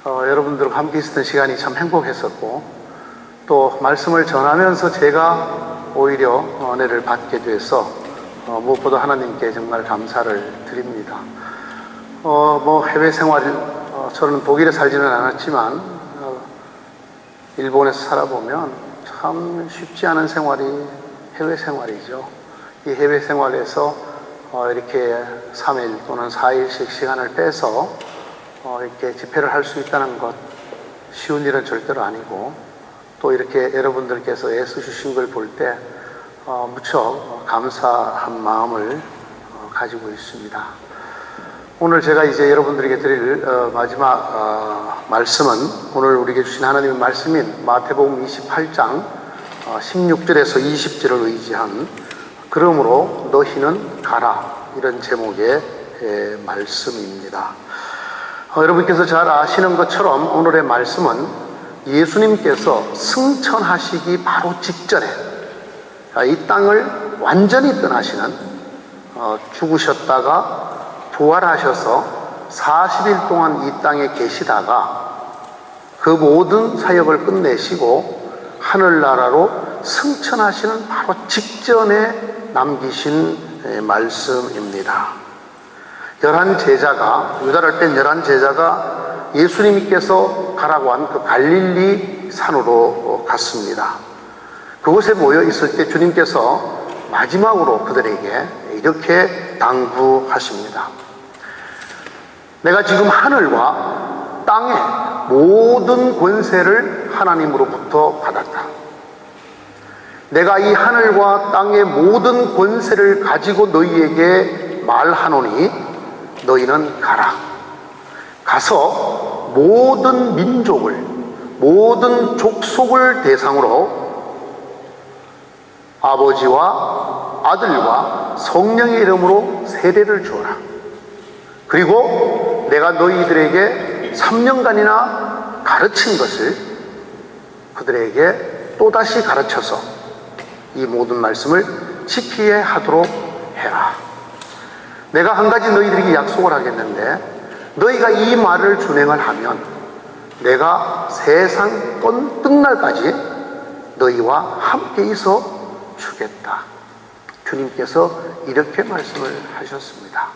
여러분들과 함께 있었던 시간이 참 행복했었고, 또 말씀을 전하면서 제가 오히려 은혜를 받게 돼서 무엇보다 하나님께 정말 감사를 드립니다. 해외 생활, 저는 독일에 살지는 않았지만 일본에서 살아보면 참 쉽지 않은 생활이 해외 생활이죠. 이 해외 생활에서 이렇게 3일 또는 4일씩 시간을 빼서 이렇게 집회를 할 수 있다는 것, 쉬운 일은 절대로 아니고, 또 이렇게 여러분들께서 애쓰주신 걸 볼 때 무척 감사한 마음을 가지고 있습니다. 오늘 제가 이제 여러분들에게 드릴 마지막 말씀은 오늘 우리에게 주신 하나님의 말씀인 마태복음 28장 16절에서 20절을 의지한 그러므로 너희는 가라, 이런 제목의 말씀입니다. 여러분께서 잘 아시는 것처럼 오늘의 말씀은 예수님께서 승천하시기 바로 직전에 이 땅을 완전히 떠나시는, 죽으셨다가 부활하셔서 40일 동안 이 땅에 계시다가 그 모든 사역을 끝내시고 하늘나라로 승천하시는 바로 직전에 남기신 말씀입니다. 11제자가, 유다를 뺀 11제자가 예수님께서 가라고 한 그 갈릴리 산으로 갔습니다. 그곳에 모여 있을 때 주님께서 마지막으로 그들에게 이렇게 당부하십니다. 내가 지금 하늘과 땅의 모든 권세를 하나님으로부터 받았다. 내가 이 하늘과 땅의 모든 권세를 가지고 너희에게 말하노니 너희는 가라. 가서 모든 민족을, 모든 족속을 대상으로 아버지와 아들과 성령의 이름으로 세례를 주어라. 그리고 내가 너희들에게 3년간이나 가르친 것을 그들에게 또다시 가르쳐서 이 모든 말씀을 지키게 하도록 해라. 내가 한 가지 너희들에게 약속을 하겠는데, 너희가 이 말을 준행을 하면 내가 세상 끝날까지 너희와 함께 있어 주겠다. 주님께서 이렇게 말씀을 하셨습니다.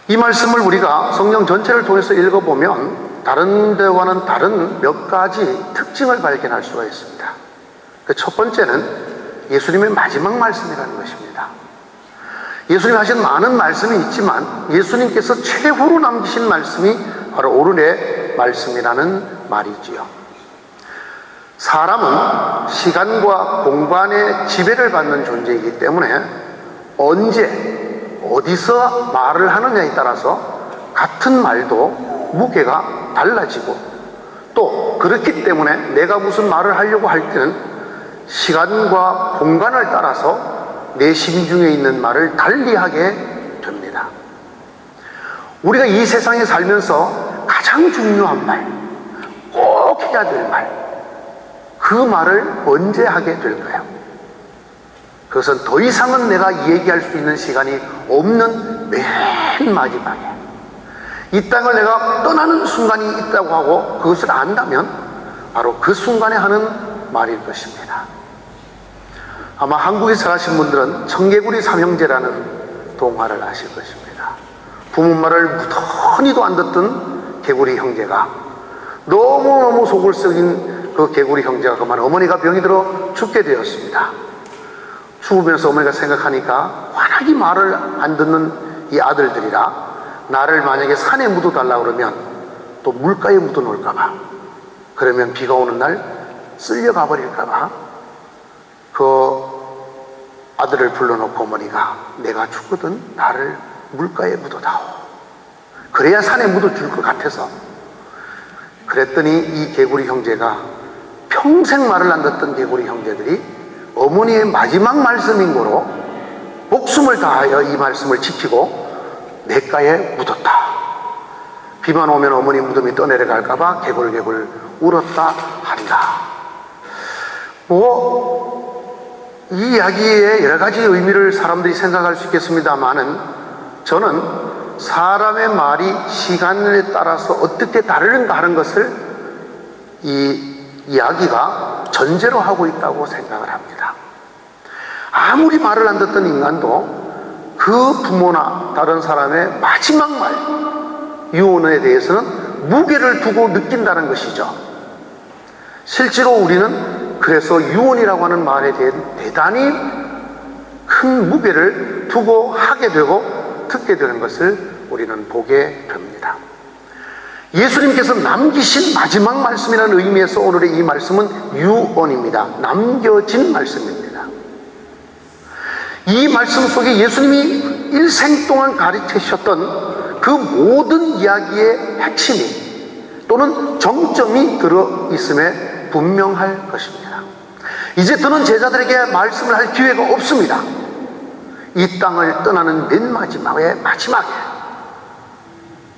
이 말씀을 우리가 성경 전체를 통해서 읽어보면 다른 데와는 다른 몇 가지 특징을 발견할 수가 있습니다. 그 첫 번째는 예수님의 마지막 말씀이라는 것입니다. 예수님이 하신 많은 말씀이 있지만 예수님께서 최후로 남기신 말씀이 바로 오늘의 말씀이라는 말이지요. 사람은 시간과 공간의 지배를 받는 존재이기 때문에 언제 어디서 말을 하느냐에 따라서 같은 말도 무게가 달라지고, 또 그렇기 때문에 내가 무슨 말을 하려고 할 때는 시간과 공간을 따라서 내 심중에 있는 말을 달리하게 됩니다. 우리가 이 세상에 살면서 가장 중요한 말, 꼭 해야 될 말, 그 말을 언제 하게 될까요? 그것은 더 이상은 내가 얘기할 수 있는 시간이 없는 맨 마지막에, 이 땅을 내가 떠나는 순간이 있다고 하고 그것을 안다면 바로 그 순간에 하는 말일 것입니다. 아마 한국에 사신 분들은 청개구리 삼형제라는 동화를 아실 것입니다. 부모 말을 무던히도 안 듣던 개구리 형제가, 너무너무 속을 썩인 그 개구리 형제가 그만 어머니가 병이 들어 죽게 되었습니다. 죽으면서 어머니가 생각하니까 환하게 말을 안 듣는 이 아들들이라 나를 만약에 산에 묻어달라고 그러면 또 물가에 묻어 놓을까봐, 그러면 비가 오는 날 쓸려가 버릴까봐 그 아들을 불러놓고 어머니가 내가 죽거든 나를 물가에 묻어다오. 그래야 산에 묻어줄 것 같아서. 그랬더니 이 개구리 형제가, 평생 말을 안 듣던 개구리 형제들이 어머니의 마지막 말씀인 거로 목숨을 다하여 이 말씀을 지키고 냇가에 묻었다. 비만 오면 어머니 무덤이 떠내려갈까봐 개굴개굴 울었다 한다. 이 이야기에 여러 가지 의미를 사람들이 생각할 수 있겠습니다만은 저는 사람의 말이 시간에 따라서 어떻게 다르는가 하는 것을 이 이야기가 전제로 하고 있다고 생각을 합니다. 아무리 말을 안 듣던 인간도 그 부모나 다른 사람의 마지막 말, 유언에 대해서는 무게를 두고 느낀다는 것이죠. 실제로 우리는 그래서 유언이라고 하는 말에 대해 대단히 큰 무게를 두고 하게 되고 듣게 되는 것을 우리는 보게 됩니다. 예수님께서 남기신 마지막 말씀이라는 의미에서 오늘의 이 말씀은 유언입니다. 남겨진 말씀입니다. 이 말씀 속에 예수님이 일생 동안 가르치셨던 그 모든 이야기의 핵심이 또는 정점이 들어있음에 분명할 것입니다. 이제 더는 제자들에게 말씀을 할 기회가 없습니다. 이 땅을 떠나는 맨 마지막에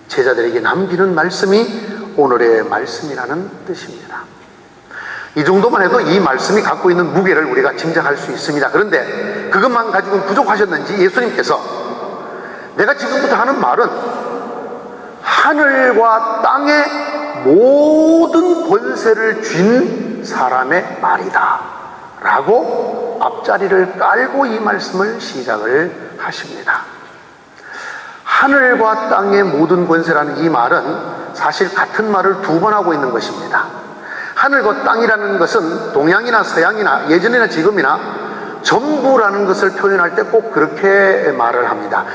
제자들에게 남기는 말씀이 오늘의 말씀이라는 뜻입니다. 이 정도만 해도 이 말씀이 갖고 있는 무게를 우리가 짐작할 수 있습니다. 그런데 그것만 가지고는 부족하셨는지 예수님께서 내가 지금부터 하는 말은 하늘과 땅의 모든 권세를 쥔 사람의 말이다 라고 앞자리를 깔고 이 말씀을 시작을 하십니다. 하늘과 땅의 모든 권세라는 이 말은 사실 같은 말을 두 번 하고 있는 것입니다. 하늘과 땅이라는 것은 동양이나 서양이나 예전이나 지금이나 전부라는 것을 표현할 때 꼭 그렇게 말을 합니다.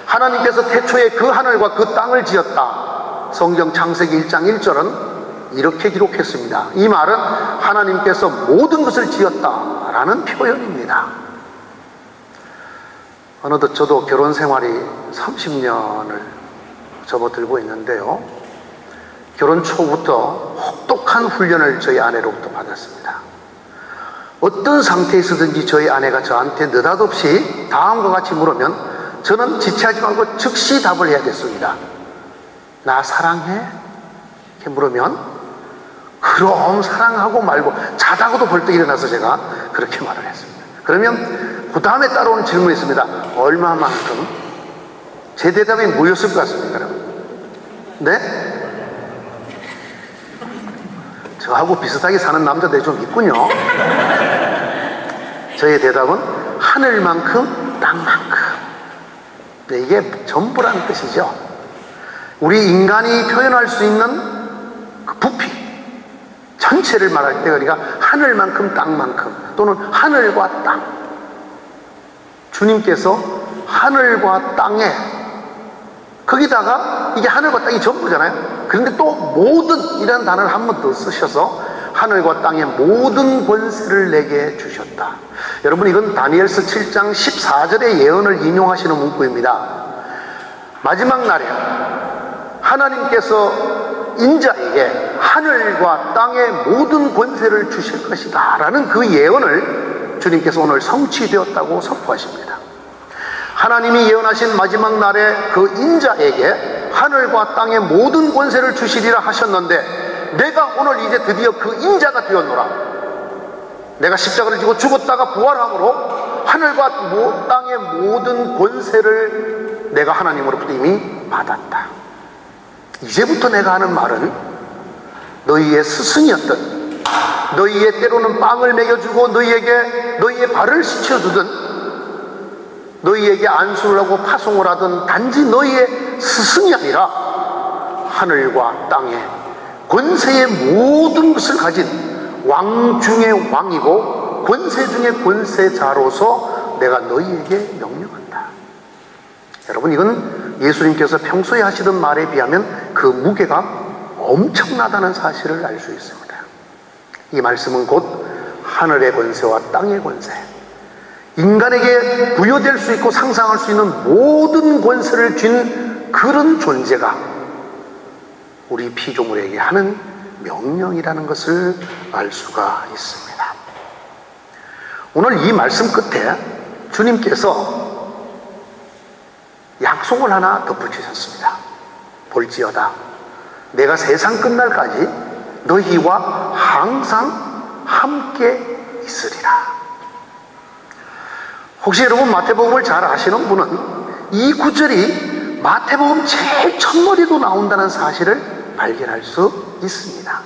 하나님께서 태초에 그 하늘과 그 땅을 지었다. 성경 창세기 1장 1절은 이렇게 기록했습니다. 이 말은 하나님께서 모든 것을 지었다라는 표현입니다. 어느덧 저도 결혼 생활이 30년을 접어들고 있는데요. 결혼 초부터 혹독한 훈련을 저희 아내로부터 받았습니다. 어떤 상태에 있었든지 저희 아내가 저한테 느닷없이 다음과 같이 물으면 저는 지체하지 말고 즉시 답을 해야 됐습니다. 나 사랑해? 이렇게 물으면 그럼 사랑하고 말고 자다가도 벌떡 일어나서 제가 그렇게 말을 했습니다. 그러면 그 다음에 따라오는 질문이 있습니다. 얼마만큼? 제 대답이 뭐였을 것 같습니까? 네? 저하고 비슷하게 사는 남자들이 좀 있군요. 저의 대답은 하늘만큼 땅만큼. 네, 이게 전부라는 뜻이죠. 우리 인간이 표현할 수 있는 그 부피 전체를 말할 때 우리가 하늘만큼 땅만큼 또는 하늘과 땅, 주님께서 하늘과 땅에 거기다가 이게 하늘과 땅이 전부잖아요. 그런데 또 모든 이라는 단어를 한 번 더 쓰셔서 하늘과 땅의 모든 권세를 내게 주셨다. 여러분, 이건 다니엘서 7장 14절의 예언을 인용하시는 문구입니다. 마지막 날에 하나님께서 인자에게 하늘과 땅의 모든 권세를 주실 것이다 라는 그 예언을 주님께서 오늘 성취되었다고 선포하십니다. 하나님이 예언하신 마지막 날에 그 인자에게 하늘과 땅의 모든 권세를 주시리라 하셨는데, 내가 오늘 이제 드디어 그 인자가 되었노라. 내가 십자가를 지고 죽었다가 부활함으로 하늘과 땅의 모든 권세를 내가 하나님으로부터 이미 받았다. 이제부터 내가 하는 말은 너희의 스승이었던, 너희의 때로는 빵을 먹여주고 너희의 발을 씻혀주던, 너희에게 안수를 하고 파송을 하던 단지 너희의 스승이 아니라 하늘과 땅의 권세의 모든 것을 가진 왕 중의 왕이고 권세 중의 권세자로서 내가 너희에게 명령한다. 여러분, 이건 예수님께서 평소에 하시던 말에 비하면 그 무게가 엄청나다는 사실을 알 수 있습니다. 이 말씀은 곧 하늘의 권세와 땅의 권세, 인간에게 부여될 수 있고 상상할 수 있는 모든 권세를 쥔 그런 존재가 우리 피조물에게 하는 명령이라는 것을 알 수가 있습니다. 오늘 이 말씀 끝에 주님께서 약속을 하나 덧붙이셨습니다. 볼지어다 내가 세상 끝날까지 너희와 항상 함께 있으리라. 혹시 여러분 마태복음을 잘 아시는 분은 이 구절이 마태복음 제일 첫머리도 나온다는 사실을 발견할 수 있습니다.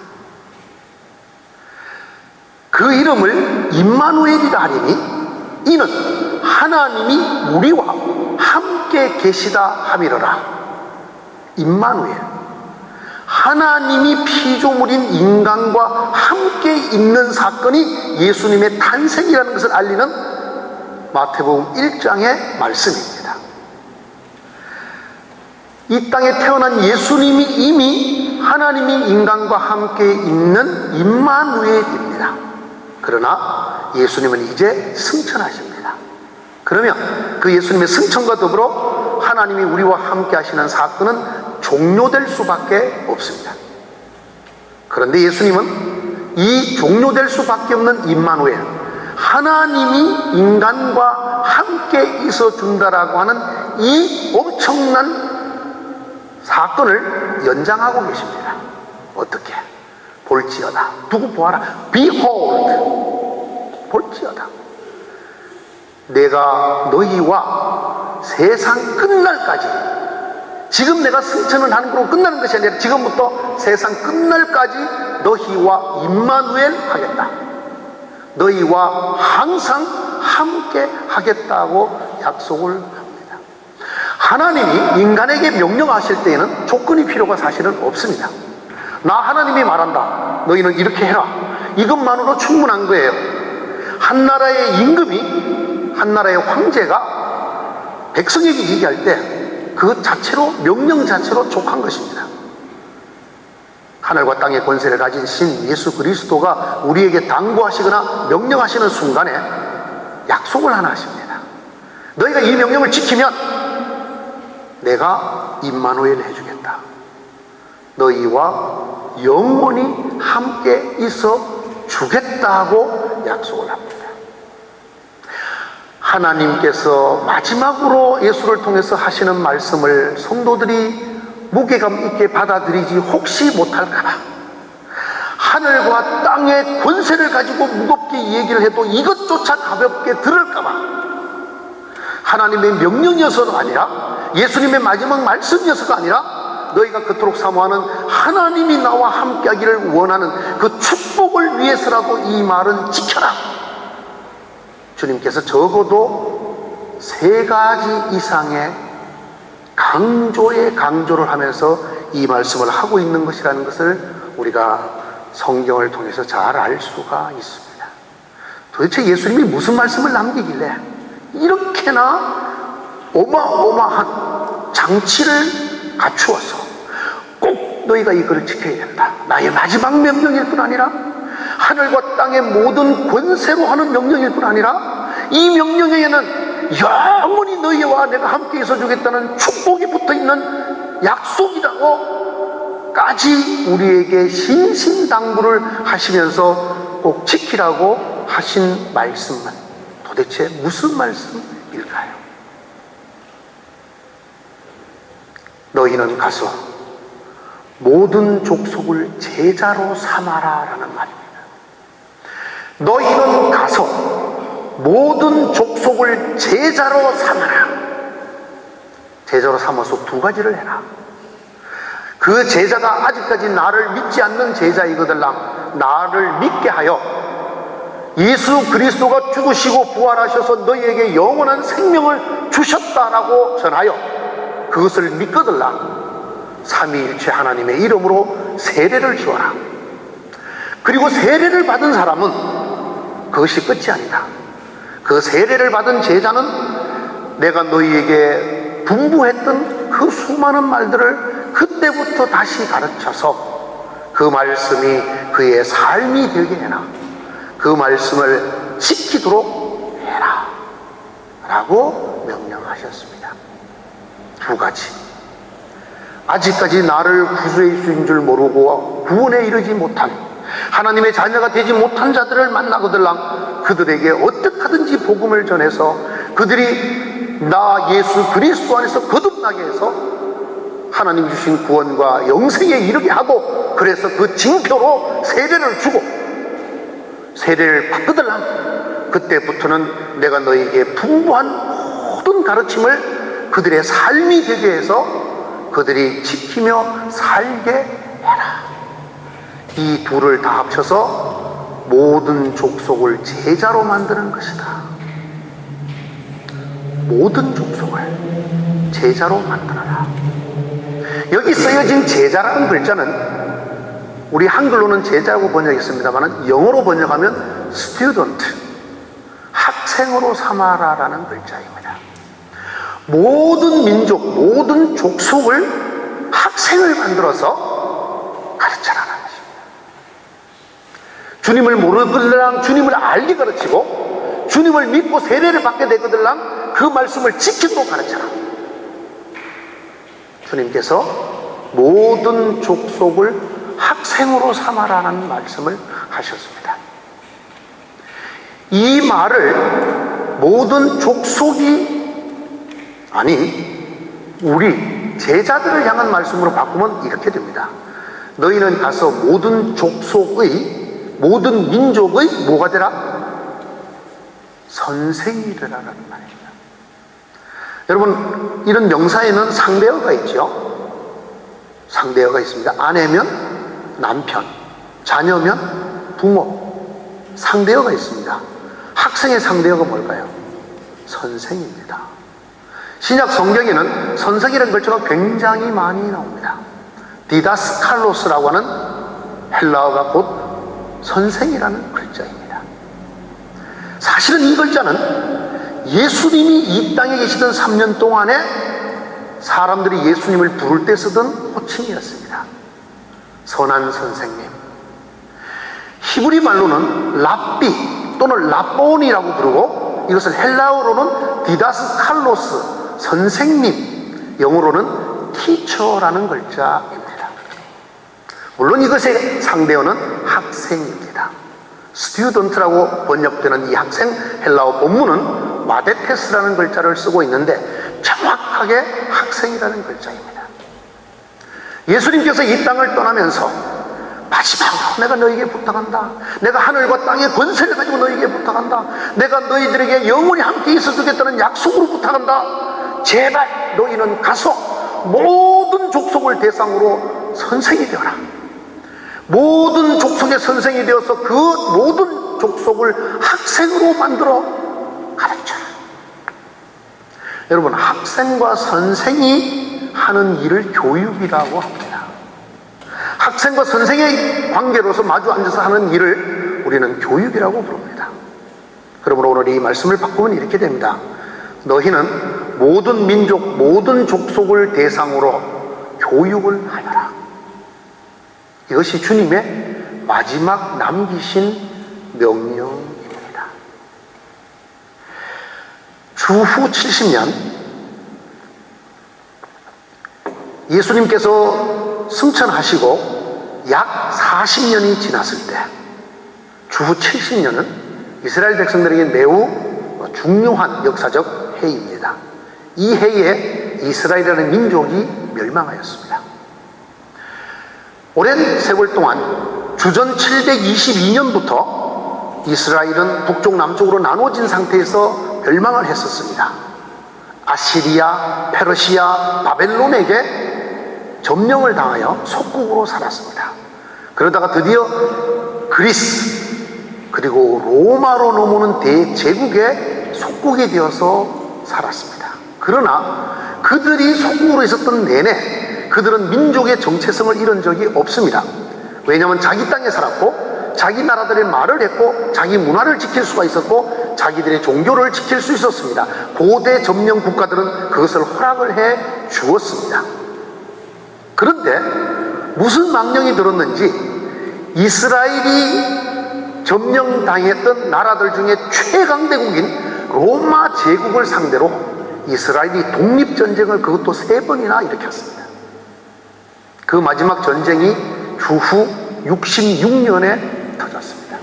그 이름을 임마누엘이라 하리니 이는 하나님이 우리와 함께 계시다 함이러라. 임마누엘, 하나님이 피조물인 인간과 함께 있는 사건이 예수님의 탄생이라는 것을 알리는 마태복음 1장의 말씀입니다. 이 땅에 태어난 예수님이 이미 하나님이 인간과 함께 있는 임마누엘입니다. 그러나 예수님은 이제 승천하십니다. 그러면 그 예수님의 승천과 더불어 하나님이 우리와 함께 하시는 사건은 종료될 수밖에 없습니다. 그런데 예수님은 이 종료될 수밖에 없는 임마누엘, 하나님이 인간과 함께 있어 준다라고 하는 이 엄청난 사건을 연장하고 계십니다. 어떻게? 볼지어다. 두고 보아라. Behold. 볼지어다. 내가 너희와 세상 끝날까지, 지금 내가 승천을 하는 걸로 끝나는 것이 아니라 지금부터 세상 끝날까지 너희와 임마누엘 하겠다. 너희와 항상 함께 하겠다고 약속을 합니다. 하나님이 인간에게 명령하실 때에는 조건이 필요가 사실은 없습니다. 나 하나님이 말한다. 너희는 이렇게 해라. 이것만으로 충분한 거예요. 한 나라의 임금이, 한 나라의 황제가 백성에게 얘기할 때 그 자체로, 명령 자체로 족한 것입니다. 하늘과 땅의 권세를 가진 신 예수 그리스도가 우리에게 당부하시거나 명령하시는 순간에 약속을 하나 하십니다. 너희가 이 명령을 지키면 내가 임마누엘 해주겠다. 너희와 영원히 함께 있어 주겠다고 약속을 합니다. 하나님께서 마지막으로 예수를 통해서 하시는 말씀을 성도들이 무게감 있게 받아들이지 혹시 못할까봐, 하늘과 땅의 권세를 가지고 무겁게 얘기를 해도 이것조차 가볍게 들을까봐, 하나님의 명령이어서가 아니라 예수님의 마지막 말씀이어서가 아니라 너희가 그토록 사모하는 하나님이 나와 함께 하기를 원하는 그 축복을 위해서라도 이 말은 지켜라. 주님께서 적어도 3가지 이상의 강조를 하면서 이 말씀을 하고 있는 것이라는 것을 우리가 성경을 통해서 잘 알 수가 있습니다. 도대체 예수님이 무슨 말씀을 남기길래 이렇게나 어마어마한 장치를 갖추어서 꼭 너희가 이걸 지켜야 된다, 나의 마지막 명령일 뿐 아니라 하늘과 땅의 모든 권세로 하는 명령일 뿐 아니라 이 명령에는 영원히 너희와 내가 함께 있어 주겠다는 축복이 붙어있는 약속이라고까지 우리에게 신신당부를 하시면서 꼭 지키라고 하신 말씀은 도대체 무슨 말씀일까요? 너희는 가서 모든 족속을 제자로 삼아라 라는 말입니다. 너희는 가서 모든 족속을 제자로 삼아라. 제자로 삼아서 2가지를 해라. 그 제자가 아직까지 나를 믿지 않는 제자이거들랑 나를 믿게 하여 예수 그리스도가 죽으시고 부활하셔서 너희에게 영원한 생명을 주셨다라고 전하여 그것을 믿거들랑 삼위일체 하나님의 이름으로 세례를 주어라. 그리고 세례를 받은 사람은 그것이 끝이 아니다. 그 세례를 받은 제자는 내가 너희에게 분부했던 그 수많은 말들을 그때부터 다시 가르쳐서 그 말씀이 그의 삶이 되게 해라. 그 말씀을 지키도록 해라 라고 명령하셨습니다. 2가지. 아직까지 나를 구주의 주인 줄 모르고 구원에 이르지 못한, 하나님의 자녀가 되지 못한 자들을 만나거들랑 그들에게 어떻게 하든지 복음을 전해서 그들이 나 예수 그리스도 안에서 거듭나게 해서 하나님 주신 구원과 영생에 이르게 하고, 그래서 그 징표로 세례를 주고 세례를 받거들랑 그때부터는 내가 너희에게 풍부한 모든 가르침을 그들의 삶이 되게 해서 그들이 지키며 살게 해라. 이 둘을 다 합쳐서 모든 족속을 제자로 만드는 것이다. 모든 족속을 제자로 만들어라. 여기 쓰여진 제자라는 글자는 우리 한글로는 제자라고 번역했습니다만 영어로 번역하면 student, 학생으로 삼아라라는 글자입니다. 모든 민족, 모든 족속을 학생을 만들어서 가르쳐라는 것입니다. 주님을 모르거들랑 주님을 알게 가르치고, 주님을 믿고 세례를 받게 되거들랑 그 말씀을 지키도록 가르쳐라. 주님께서 모든 족속을 학생으로 삼아라는 말씀을 하셨습니다. 이 말을 모든 족속이 아닌 우리 제자들을 향한 말씀으로 바꾸면 이렇게 됩니다. 너희는 가서 모든 족속의, 모든 민족의 뭐가 되라? 선생이 되라라는 말입니다. 여러분, 이런 명사에는 상대어가 있죠. 상대어가 있습니다. 아내면 남편, 자녀면 부모, 상대어가 있습니다. 학생의 상대어가 뭘까요? 선생입니다. 신약 성경에는 선생이라는 글자가 굉장히 많이 나옵니다. 디다스칼로스라고 하는 헬라어가 곧 선생이라는 글자입니다. 사실은 이 글자는 예수님이 이 땅에 계시던 3년 동안에 사람들이 예수님을 부를 때 쓰던 호칭이었습니다. 선한 선생님. 히브리 말로는 랍비 또는 랍본이라고 부르고, 이것을 헬라어로는 디다스칼로스, 선생님, 영어로는 티처라는 글자입니다. 물론 이것의 상대어는 학생입니다. 스튜던트라고 번역되는 이 학생, 헬라어 본문은 마데테스라는 글자를 쓰고 있는데 정확하게 학생이라는 글자입니다. 예수님께서 이 땅을 떠나면서 마지막으로 내가 너희에게 부탁한다. 내가 하늘과 땅의 권세를 가지고 너희에게 부탁한다. 내가 너희들에게 영원히 함께 있어주겠다는 약속으로 부탁한다. 제발 너희는 가서 모든 족속을 대상으로 선생이 되어라. 모든 족속의 선생이 되어서 그 모든 족속을 학생으로 만들어 가르쳐라. 여러분, 학생과 선생이 하는 일을 교육이라고 합니다. 학생과 선생의 관계로서 마주 앉아서 하는 일을 우리는 교육이라고 부릅니다. 그러므로 오늘 이 말씀을 바꾸면 이렇게 됩니다. 너희는 모든 민족, 모든 족속을 대상으로 교육을 하여라. 이것이 주님의 마지막 남기신 명령입니다. 주후 70년 예수님께서 승천하시고 약 40년이 지났을 때, 주후 70년은 이스라엘 백성들에게 매우 중요한 역사적 해입니다. 이 해에 이스라엘이라는 민족이 멸망하였습니다. 오랜 세월 동안 주전 722년부터 이스라엘은 북쪽 남쪽으로 나눠진 상태에서 멸망을 했었습니다. 아시리아, 페르시아, 바벨론에게 점령을 당하여 속국으로 살았습니다. 그러다가 드디어 그리스 그리고 로마로 넘어오는 대제국의 속국이 되어서 살았습니다. 그러나 그들이 속국으로 있었던 내내 그들은 민족의 정체성을 잃은 적이 없습니다. 왜냐하면 자기 땅에 살았고 자기 나라들의 말을 했고 자기 문화를 지킬 수가 있었고 자기들의 종교를 지킬 수 있었습니다. 고대 점령 국가들은 그것을 허락을 해 주었습니다. 그런데 무슨 망령이 들었는지 이스라엘이 점령당했던 나라들 중에 최강대국인 로마 제국을 상대로 이스라엘이 독립전쟁을 그것도 3번이나 일으켰습니다. 그 마지막 전쟁이 주후 66년에 터졌습니다.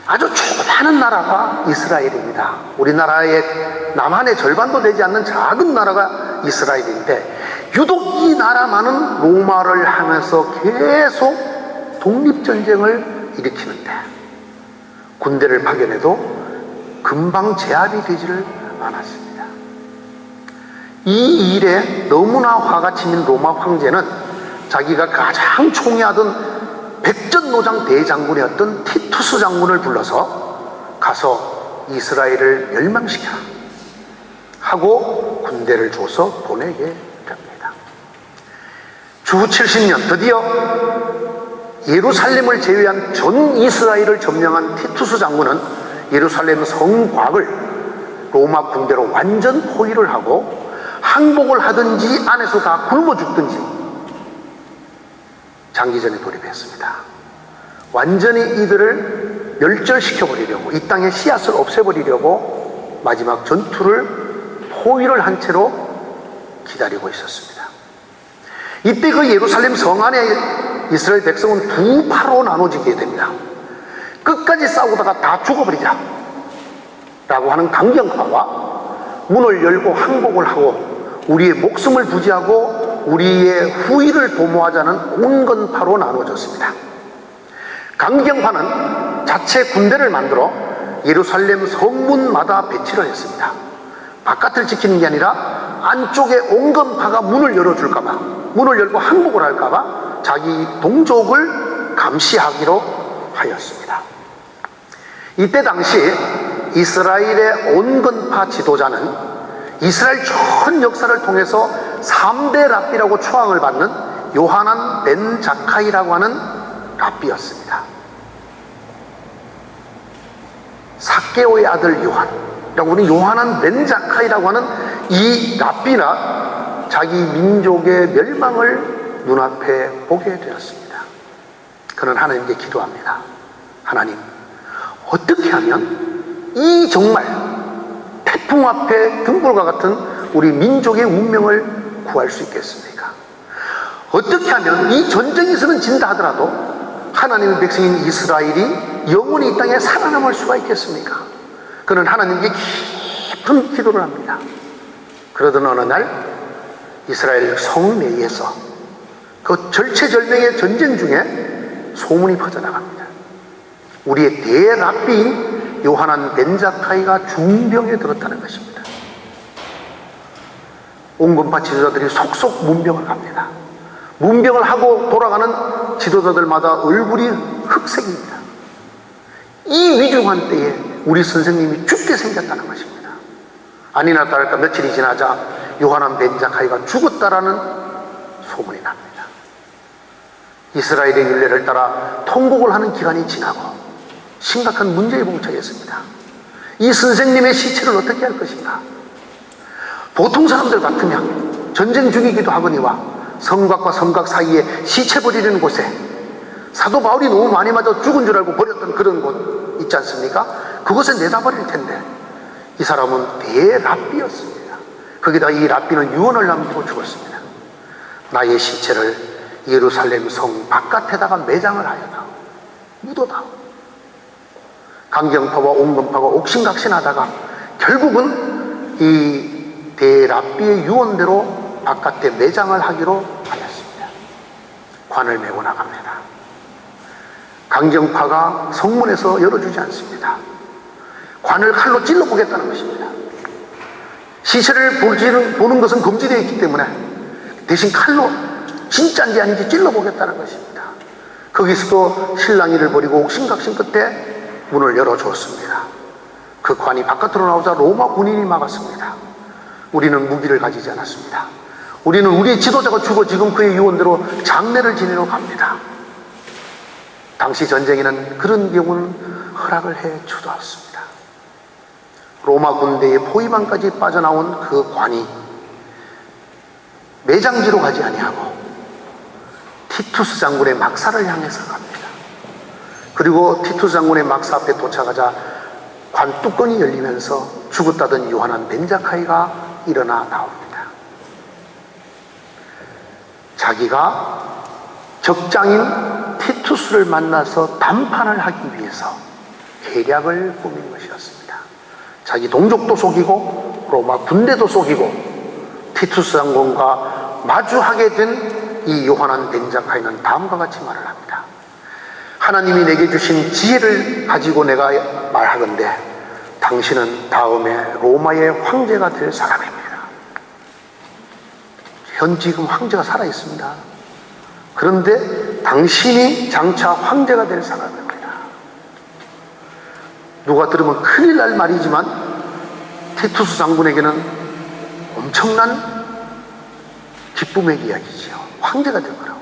아주 조그마한 나라가 이스라엘입니다. 우리나라의 남한의 절반도 되지 않는 작은 나라가 이스라엘인데 유독 이 나라만은 로마를 하면서 계속 독립전쟁을 일으키는데 군대를 파견해도 금방 제압이 되지를 않았습니다. 이 일에 너무나 화가 치민 로마 황제는 자기가 가장 총애하던 백전노장 대장군이었던 티투스 장군을 불러서 가서 이스라엘을 멸망시켜라 하고 군대를 줘서 보내게 됩니다. 주후 70년 드디어 예루살렘을 제외한 전 이스라엘을 점령한 티투스 장군은 예루살렘 성곽을 로마 군대로 완전 포위를 하고 항복을 하든지 안에서 다 굶어 죽든지 장기전에 돌입했습니다. 완전히 이들을 멸절시켜버리려고, 이 땅의 씨앗을 없애버리려고 마지막 전투를 포위를 한 채로 기다리고 있었습니다. 이때 그 예루살렘 성 안에 이스라엘 백성은 두 파로 나눠지게 됩니다. 끝까지 싸우다가 다 죽어버리자 라고 하는 강경파와 문을 열고 항복을 하고 우리의 목숨을 부지하고 우리의 후일을 도모하자는 온건파로 나눠졌습니다. 강경파는 자체 군대를 만들어 예루살렘 성문마다 배치를 했습니다. 바깥을 지키는 게 아니라 안쪽에 온건파가 문을 열어줄까봐, 문을 열고 항복을 할까봐 자기 동족을 감시하기로 하였습니다. 이때 당시 이스라엘의 온건파 지도자는 이스라엘 전 역사를 통해서 3대 랍비라고 초항을 받는 요하난 벤 자카이라고 하는 랍비였습니다. 삭개오의 아들 요한이라고 하는 요하난 벤 자카이라고 하는 이 랍비가 자기 민족의 멸망을 눈앞에 보게 되었습니다. 그는 하나님께 기도합니다. 하나님, 어떻게 하면 이 정말 태풍 앞에 등불과 같은 우리 민족의 운명을 구할 수 있겠습니까? 어떻게 하면 이 전쟁에서는 진다 하더라도 하나님의 백성인 이스라엘이 영원히 이 땅에 살아남을 수가 있겠습니까? 그는 하나님께 깊은 기도를 합니다. 그러던 어느 날 이스라엘 성내에서 그 절체절명의 전쟁 중에 소문이 퍼져나갑니다. 우리의 대랍비인 요하난 벤 자카이가 중병에 들었다는 것입니다. 온건파 지도자들이 속속 문병을 갑니다. 문병을 하고 돌아가는 지도자들마다 얼굴이 흑색입니다. 이 위중한 때에 우리 선생님이 죽게 생겼다는 것입니다. 아니나 다를까 며칠이 지나자 요하난 벤 자카이가 죽었다라는 소문이 납니다. 이스라엘의 율례를 따라 통곡을 하는 기간이 지나고 심각한 문제에 봉착했습니다. 이 선생님의 시체를 어떻게 할 것인가? 보통 사람들 같으면 전쟁 중이기도 하거니와 성곽과 성곽 사이에 시체 버리는 곳에 사도 바울이 너무 많이 맞아 죽은 줄 알고 버렸던 그런 곳 있지 않습니까? 그곳에 내다 버릴 텐데 이 사람은 대랍비였습니다. 거기다 이 랍비는 유언을 남기고 죽었습니다. 나의 시체를 예루살렘 성 바깥에다가 매장을 하여다, 묻어다. 강경파와 온건파가 옥신각신하다가 결국은 이 대랍비의 유언대로 바깥에 매장을 하기로 하였습니다. 관을 메고 나갑니다. 강경파가 성문에서 열어주지 않습니다. 관을 칼로 찔러보겠다는 것입니다. 시체를 보는 것은 금지되어 있기 때문에 대신 칼로 진짜인지 아닌지 찔러보겠다는 것입니다. 거기서도 실랑이를 벌이고 옥신각신 끝에 문을 열어주었습니다. 그 관이 바깥으로 나오자 로마 군인이 막았습니다. 우리는 무기를 가지지 않았습니다. 우리는 우리의 지도자가 죽어 지금 그의 유언대로 장례를 지내러 갑니다. 당시 전쟁에는 그런 경우는 허락을 해 주었습니다. 로마 군대의 포위망까지 빠져나온 그 관이 매장지로 가지 아니하고 티투스 장군의 막사를 향해서 갑니다. 그리고 티투스 장군의 막사 앞에 도착하자 관 뚜껑이 열리면서 죽었다던 요하난 벤 자카이가 일어나 나옵니다. 자기가 적장인 티투스를 만나서談판을 하기 위해서 계략을 꾸민 것이었습니다. 자기 동족도 속이고 로마 군대도 속이고 티투스 장군과 마주하게 된 이 요하난 벤 자카이는 다음과 같이 말을 합니다. 하나님이 내게 주신 지혜를 가지고 내가 말하건대 당신은 다음에 로마의 황제가 될 사람입니다. 지금 황제가 살아 있습니다. 그런데 당신이 장차 황제가 될 사람입니다. 누가 들으면 큰일 날 말이지만 티투스 장군에게는 엄청난 기쁨의 이야기지요. 황제가 될 거라고.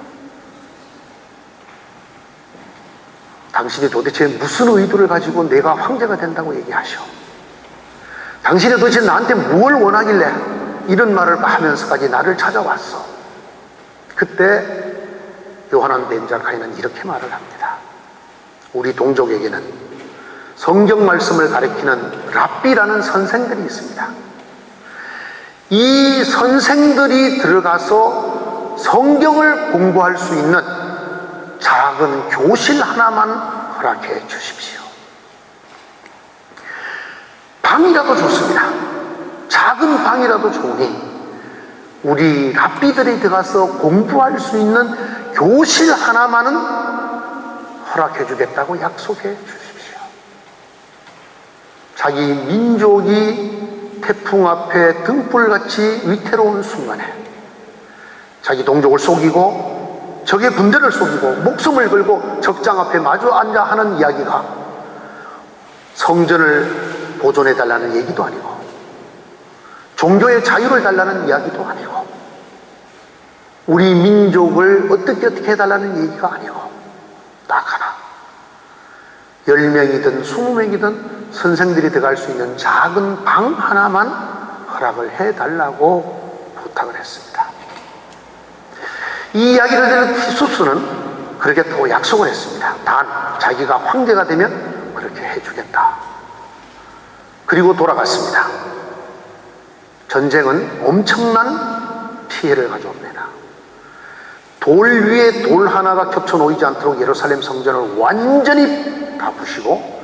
당신이 도대체 무슨 의도를 가지고 내가 황제가 된다고 얘기하셔? 당신이 도대체 나한테 뭘 원하길래 이런 말을 하면서까지 나를 찾아왔어? 그때 요하난 벤자카이는 이렇게 말을 합니다. 우리 동족에게는 성경 말씀을 가리키는 랍비라는 선생들이 있습니다. 이 선생들이 들어가서 성경을 공부할 수 있는 작은 교실 하나만 허락해 주십시오. 방이라도 좋습니다. 작은 방이라도 좋으니 우리 랍비들이 들어가서 공부할 수 있는 교실 하나만은 허락해 주겠다고 약속해 주십시오. 자기 민족이 태풍 앞에 등불같이 위태로운 순간에 자기 동족을 속이고 적의 군대를 속이고 목숨을 걸고 적장 앞에 마주 앉아 하는 이야기가 성전을 보존해 달라는 얘기도 아니고 종교의 자유를 달라는 이야기도 아니고 우리 민족을 어떻게 해달라는 얘기가 아니고 딱 하나 10명이든 20명이든 선생들이 들어갈 수 있는 작은 방 하나만 허락을 해달라고 부탁을 했습니다. 이 이야기를 들은 티투스는 그렇게 또 약속을 했습니다. 단 자기가 황제가 되면 그렇게 해주겠다. 그리고 돌아갔습니다. 전쟁은 엄청난 피해를 가져옵니다. 돌 위에 돌 하나가 겹쳐 놓이지 않도록 예루살렘 성전을 완전히 다 부시고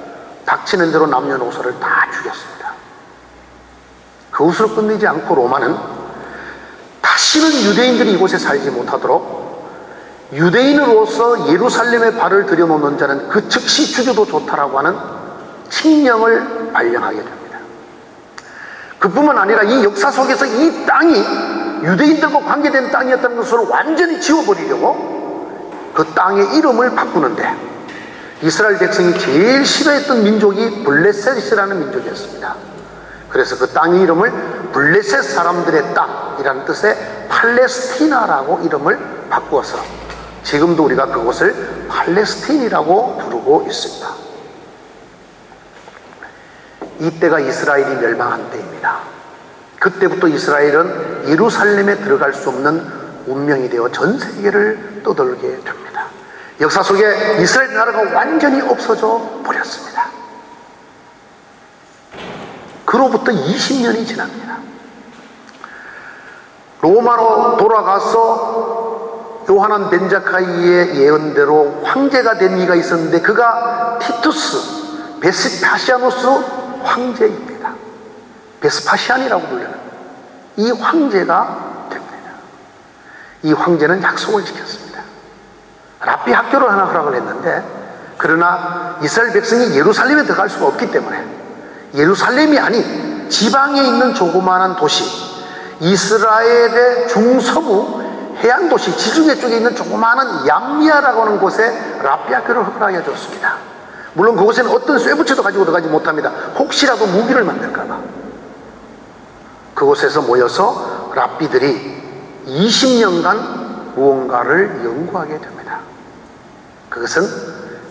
닥치는 대로 남녀노소를 다 죽였습니다. 그것으로 끝내지 않고 로마는 다시는 유대인들이 이곳에 살지 못하도록 유대인으로서 예루살렘에 발을 들여놓는 자는 그 즉시 죽여도 좋다라고 하는 칙령을 발령하게 됩니다. 그뿐만 아니라 이 역사 속에서 이 땅이 유대인들과 관계된 땅이었다는 것을 완전히 지워버리려고 그 땅의 이름을 바꾸는데 이스라엘 백성이 제일 싫어했던 민족이 블레셋이라는 민족이었습니다. 그래서 그 땅의 이름을 블레셋 사람들의 땅이라는 뜻의 팔레스티나라고 이름을 바꾸어서 지금도 우리가 그곳을 팔레스틴이라고 부르고 있습니다. 이때가 이스라엘이 멸망한 때입니다. 그때부터 이스라엘은 예루살렘에 들어갈 수 없는 운명이 되어 전 세계를 떠돌게 됩니다. 역사 속에 이스라엘 나라가 완전히 없어져 버렸습니다. 그로부터 20년이 지납니다. 로마로 돌아가서 요하난 벤자카이의 예언대로 황제가 된 이가 있었는데 그가 티투스 베스파시아누스 황제입니다. 베스파시안이라고 불려요. 이 황제가 됩니다. 이 황제는 약속을 지켰습니다. 랍비 학교를 하나 허락을 했는데 그러나 이스라엘 백성이 예루살렘에 들어갈 수가 없기 때문에 예루살렘이 아닌 지방에 있는 조그마한 도시 이스라엘의 중서부 해안도시 지중해 쪽에 있는 조그마한 얌미아라고 하는 곳에 랍비 학교를 허락해 줬습니다. 물론 그곳에는 어떤 쇠붙이도 가지고 들어가지 못합니다. 혹시라도 무기를 만들까봐. 그곳에서 모여서 랍비들이 20년간 무언가를 연구하게 됩니다. 그것은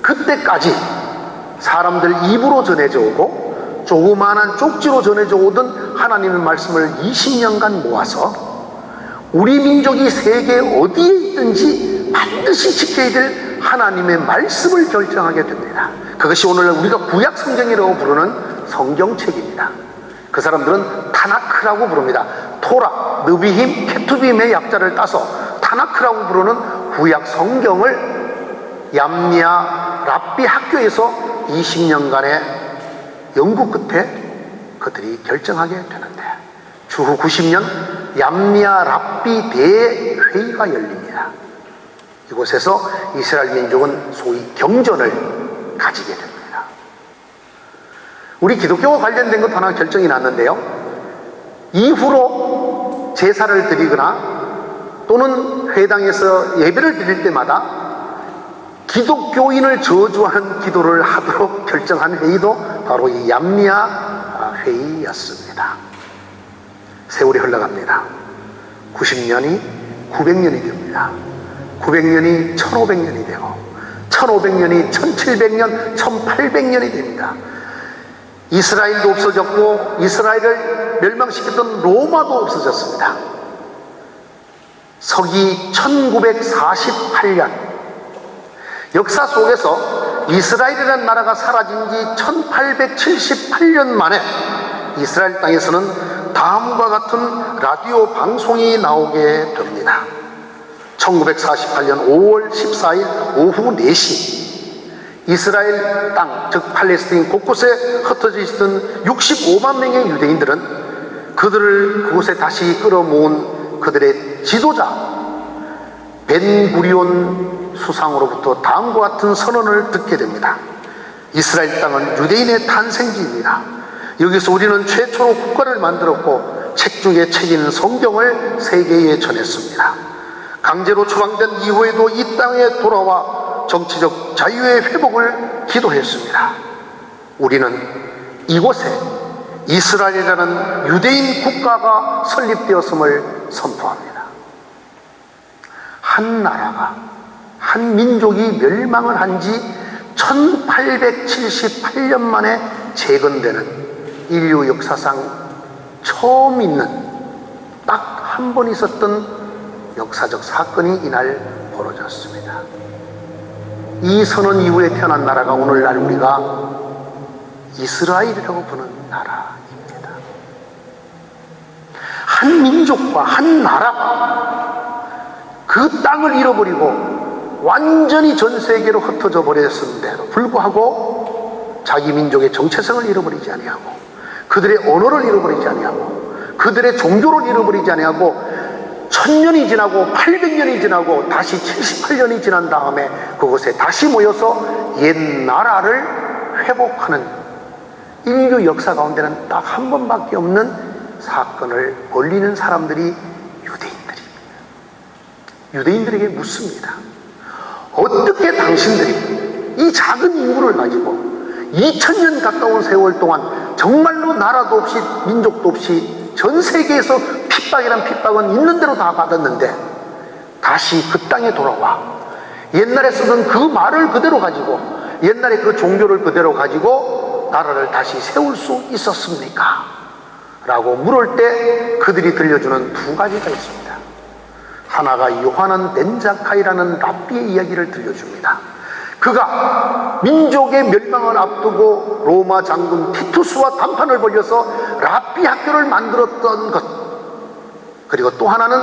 그때까지 사람들 입으로 전해져 오고 조그마한 쪽지로 전해져 오던 하나님의 말씀을 20년간 모아서 우리 민족이 세계 어디에 있든지 반드시 지켜야 될 하나님의 말씀을 결정하게 됩니다. 그것이 오늘날 우리가 구약 성경이라고 부르는 성경책입니다. 그 사람들은 타나크라고 부릅니다. 토라, 느비힘, 케투빔의 약자를 따서 타나크라고 부르는 구약 성경을 얌미아 랍비 학교에서 20년간의 연구 끝에 그들이 결정하게 되는데 주후 90년 얌미아 랍비 대회의가 열립니다. 이곳에서 이스라엘 민족은 소위 경전을 가지게 됩니다. 우리 기독교와 관련된 것 하나 결정이 났는데요. 이후로 제사를 드리거나 또는 회당에서 예배를 드릴 때마다 기독교인을 저주하는 기도를 하도록 결정한 회의도 바로 이 얌리아 회의였습니다. 세월이 흘러갑니다. 90년이 900년이 됩니다. 900년이 1500년이 되고 1500년이 1700년, 1800년이 됩니다. 이스라엘도 없어졌고 이스라엘을 멸망시켰던 로마도 없어졌습니다. 서기 1948년 역사 속에서 이스라엘이라는 나라가 사라진 지 1878년 만에 이스라엘 땅에서는 다음과 같은 라디오 방송이 나오게 됩니다. 1948년 5월 14일 오후 4시 이스라엘 땅, 즉 팔레스타인 곳곳에 흩어져 있던 65만 명의 유대인들은 그들을 그곳에 다시 끌어모은 그들의 지도자 벤구리온 수상으로부터 다음과 같은 선언을 듣게 됩니다. 이스라엘 땅은 유대인의 탄생지입니다. 여기서 우리는 최초로 국가를 만들었고 책 중에 책인 성경을 세계에 전했습니다. 강제로 추방된 이후에도 이 땅에 돌아와 정치적 자유의 회복을 기도했습니다. 우리는 이곳에 이스라엘이라는 유대인 국가가 설립되었음을 선포합니다. 한 나라가, 한 민족이 멸망을 한 지 1878년 만에 재건되는 인류 역사상 처음 있는 딱 한 번 있었던 역사적 사건이 이날 벌어졌습니다. 이 선언 이후에 태어난 나라가 오늘날 우리가 이스라엘이라고 부르는 나라입니다. 한 민족과 한 나라가 그 땅을 잃어버리고 완전히 전 세계로 흩어져 버렸음에도 불구하고 자기 민족의 정체성을 잃어버리지 아니하고 그들의 언어를 잃어버리지 아니하고 그들의 종교를 잃어버리지 아니하고 1000년이 지나고 800년이 지나고 다시 78년이 지난 다음에 그곳에 다시 모여서 옛 나라를 회복하는 인류 역사 가운데는 딱 한 번밖에 없는 사건을 벌리는 사람들이 유대인들입니다. 유대인들에게 묻습니다. 어떻게 당신들이 이 작은 인구를 가지고 2000년 가까운 세월 동안 정말로 나라도 없이 민족도 없이 전 세계에서 핍박이란 핍박은 있는 대로 다 받았는데 다시 그 땅에 돌아와 옛날에 쓰던 그 말을 그대로 가지고 옛날에 그 종교를 그대로 가지고 나라를 다시 세울 수 있었습니까? 라고 물을 때 그들이 들려주는 두 가지가 있습니다. 하나가 요하난 벤자카이라는 랍비의 이야기를 들려줍니다. 그가 민족의 멸망을 앞두고 로마 장군 티투스와談판을 벌여서 랍비 학교를 만들었던 것, 그리고 또 하나는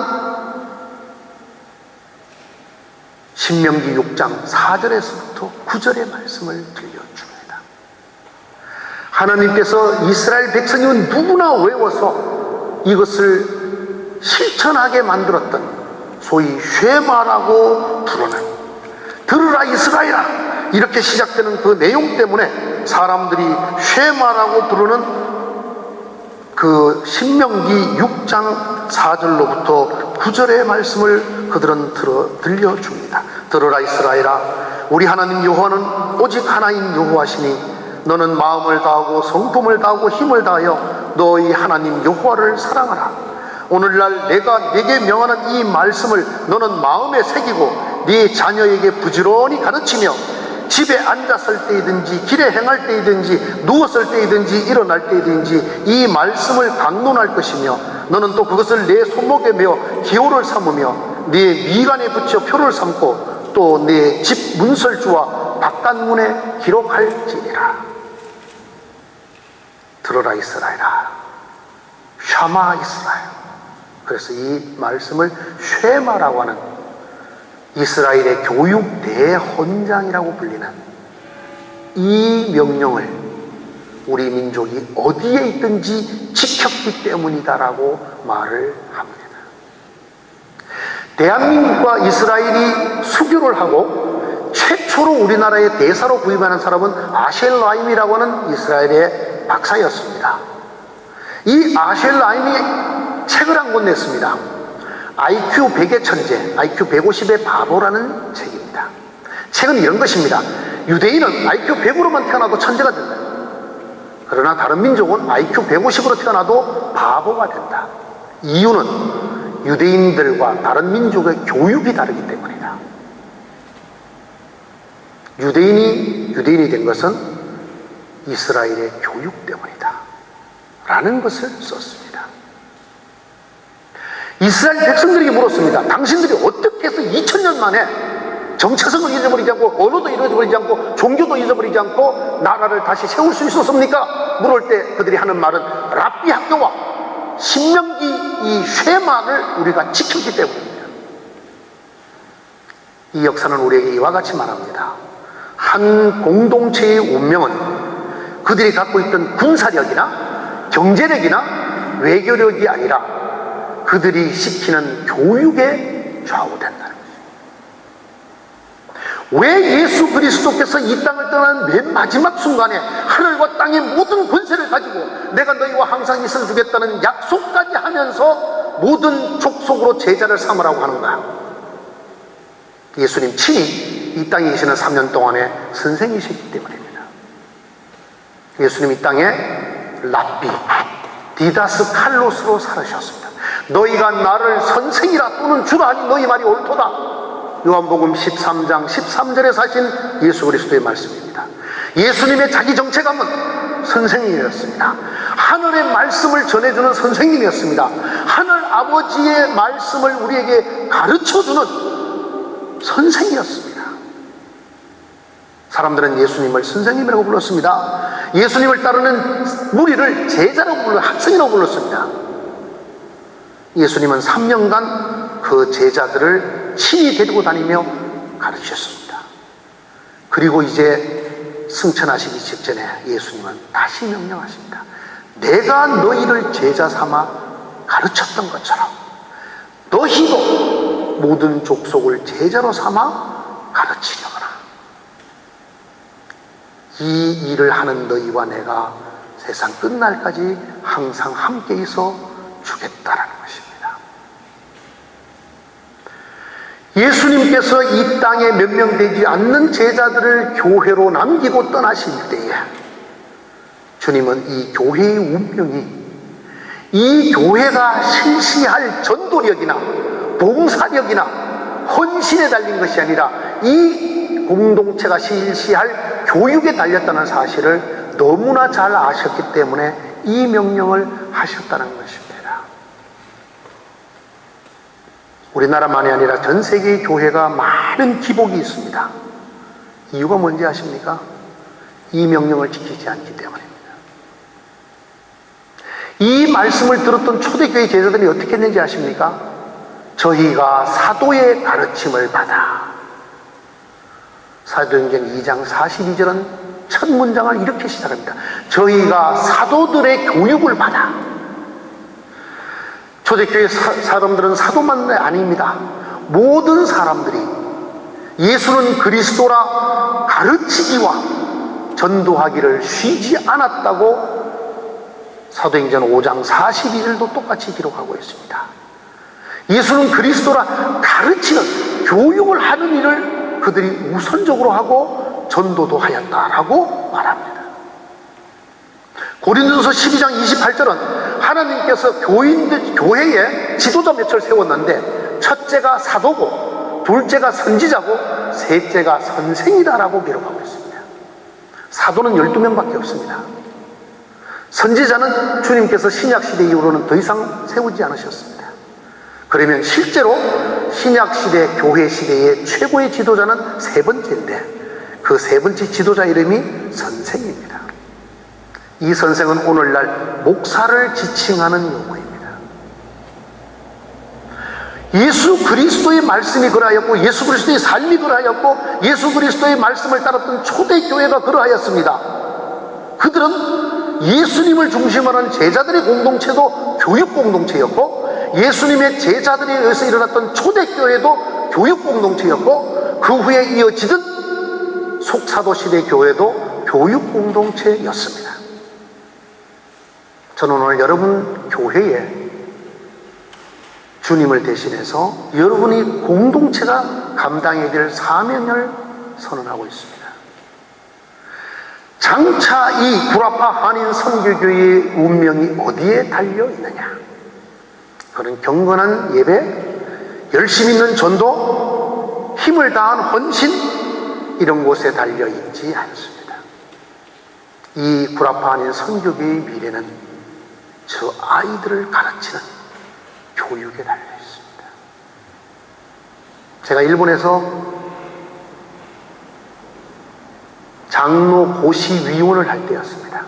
신명기 6장 4절에서부터 9절의 말씀을 들려줍니다. 하나님께서 이스라엘 백성이 누구나 외워서 이것을 실천하게 만들었던 소위 쉐마라고 부르는, 들으라 이스라엘아, 이렇게 시작되는 그 내용 때문에 사람들이 쉐마라고 부르는 그 신명기 6장 4절로부터 9절의 말씀을 그들은 들려줍니다. 들으라 이스라엘아, 우리 하나님 여호와는 오직 하나인 여호와시니 너는 마음을 다하고 성품을 다하고 힘을 다하여 너희 하나님 여호와를 사랑하라. 오늘날 내가 네게 명하는 이 말씀을 너는 마음에 새기고 네 자녀에게 부지런히 가르치며 집에 앉았을 때이든지 길에 행할 때이든지 누웠을 때이든지 일어날 때이든지 이 말씀을 강론할 것이며 너는 또 그것을 내 손목에 메어 기호를 삼으며 네 미간에 붙여 표를 삼고 또 내 집 문설주와 바깥문에 기록할지니라. 들어라 이스라엘아, 샤마 이스라엘. 그래서 이 말씀을 쉐마라고 하는 이스라엘의 교육 대헌장이라고 불리는 이 명령을 우리 민족이 어디에 있든지 지켰기 때문이다라고 말을 합니다. 대한민국과 이스라엘이 수교를 하고 최초로 우리나라의 대사로 구임하는 사람은 아셸 라임이라고 하는 이스라엘의 박사였습니다. 이 아셸 라임이 책을 한 권 냈습니다. IQ 100의 천재, IQ 150의 바보라는 책입니다. 책은 이런 것입니다. 유대인은 IQ 100으로만 태어나도 천재가 된다. 그러나 다른 민족은 IQ 150으로 태어나도 바보가 된다. 이유는 유대인들과 다른 민족의 교육이 다르기 때문이다. 유대인이 된 것은 이스라엘의 교육 때문이다 라는 것을 썼습니다. 이스라엘 백성들에게 물었습니다. 당신들이 어떻게 해서 2000년 만에 정체성을 잊어버리지 않고 언어도 잊어버리지 않고 종교도 잊어버리지 않고 나라를 다시 세울 수 있었습니까? 물을 때 그들이 하는 말은 랍비 학교와 신명기 이 쉐마를 우리가 지켰기 때문입니다. 이 역사는 우리에게 이와 같이 말합니다. 한 공동체의 운명은 그들이 갖고 있던 군사력이나 경제력이나 외교력이 아니라 그들이 시키는 교육에 좌우된다는 것입니다. 왜 예수 그리스도께서 이 땅을 떠나는 맨 마지막 순간에 하늘과 땅의 모든 권세를 가지고 내가 너희와 항상 있어 주겠다는 약속까지 하면서 모든 족속으로 제자를 삼으라고 하는가? 예수님 친히 이 땅에 계시는 3년 동안의 선생이시기 때문입니다. 예수님 이 땅에 랍비, 디다스 칼로스로 살으셨습니다. 너희가 나를 선생이라 또는 주라 하니 너희 말이 옳도다. 요한복음 13장 13절에 사신 예수 그리스도의 말씀입니다. 예수님의 자기 정체감은 선생님이었습니다. 하늘의 말씀을 전해주는 선생님이었습니다. 하늘 아버지의 말씀을 우리에게 가르쳐주는 선생이었습니다. 사람들은 예수님을 선생님이라고 불렀습니다. 예수님을 따르는 무리를 제자라고 불러 학생이라고 불렀습니다. 예수님은 3년간 그 제자들을 친히 데리고 다니며 가르치셨습니다. 그리고 이제 승천하시기 직전에 예수님은 다시 명령하십니다. 내가 너희를 제자 삼아 가르쳤던 것처럼 너희도 모든 족속을 제자로 삼아 가르치려거라. 이 일을 하는 너희와 내가 세상 끝날까지 항상 함께 있어 주겠다라는 것입니다. 예수님께서 이 땅에 몇 명 되지 않는 제자들을 교회로 남기고 떠나실 때에 주님은 이 교회의 운명이 이 교회가 실시할 전도력이나 봉사력이나 헌신에 달린 것이 아니라 이 공동체가 실시할 교육에 달렸다는 사실을 너무나 잘 아셨기 때문에 이 명령을 하셨다는 것입니다. 우리나라만이 아니라 전 세계의 교회가 많은 기복이 있습니다. 이유가 뭔지 아십니까? 이 명령을 지키지 않기 때문입니다. 이 말씀을 들었던 초대교회 제자들이 어떻게 했는지 아십니까? 저희가 사도의 가르침을 받아. 사도행전 2장 42절은 첫 문장을 이렇게 시작합니다. 저희가 사도들의 교육을 받아. 초대교회 사람들은 사도만 아닙니다. 모든 사람들이 예수는 그리스도라 가르치기와 전도하기를 쉬지 않았다고 사도행전 5장 42절도 똑같이 기록하고 있습니다. 예수는 그리스도라 가르치는 교육을 하는 일을 그들이 우선적으로 하고 전도도 하였다라고 말합니다. 고린도서 12장 28절은 하나님께서 교회에 지도자 몇을 세웠는데 첫째가 사도고 둘째가 선지자고 셋째가 선생이다라고 기록하고 있습니다. 사도는 12명밖에 없습니다. 선지자는 주님께서 신약시대 이후로는 더 이상 세우지 않으셨습니다. 그러면 실제로 신약시대 교회시대의 최고의 지도자는 세 번째인데 그 세 번째 지도자 이름이 선생입니다. 이 선생은 오늘날 목사를 지칭하는 용어입니다. 예수 그리스도의 말씀이 그러하였고 예수 그리스도의 삶이 그러하였고 예수 그리스도의 말씀을 따랐던 초대교회가 그러하였습니다. 그들은 예수님을 중심으로 하는 제자들의 공동체도 교육 공동체였고 예수님의 제자들에 의해서 일어났던 초대교회도 교육 공동체였고 그 후에 이어지던 속사도시대 교회도 교육 공동체였습니다. 저는 오늘 여러분 교회에 주님을 대신해서 여러분이 공동체가 감당해야 될 사명을 선언하고 있습니다. 장차 이 구라파 한인 선교교회의 운명이 어디에 달려 있느냐? 그런 경건한 예배, 열심 있는 전도, 힘을 다한 헌신, 이런 곳에 달려 있지 않습니다. 이 구라파 한인 선교교회의 미래는 저 아이들을 가르치는 교육에 달려 있습니다. 제가 일본에서 장로 고시위원을 할 때였습니다.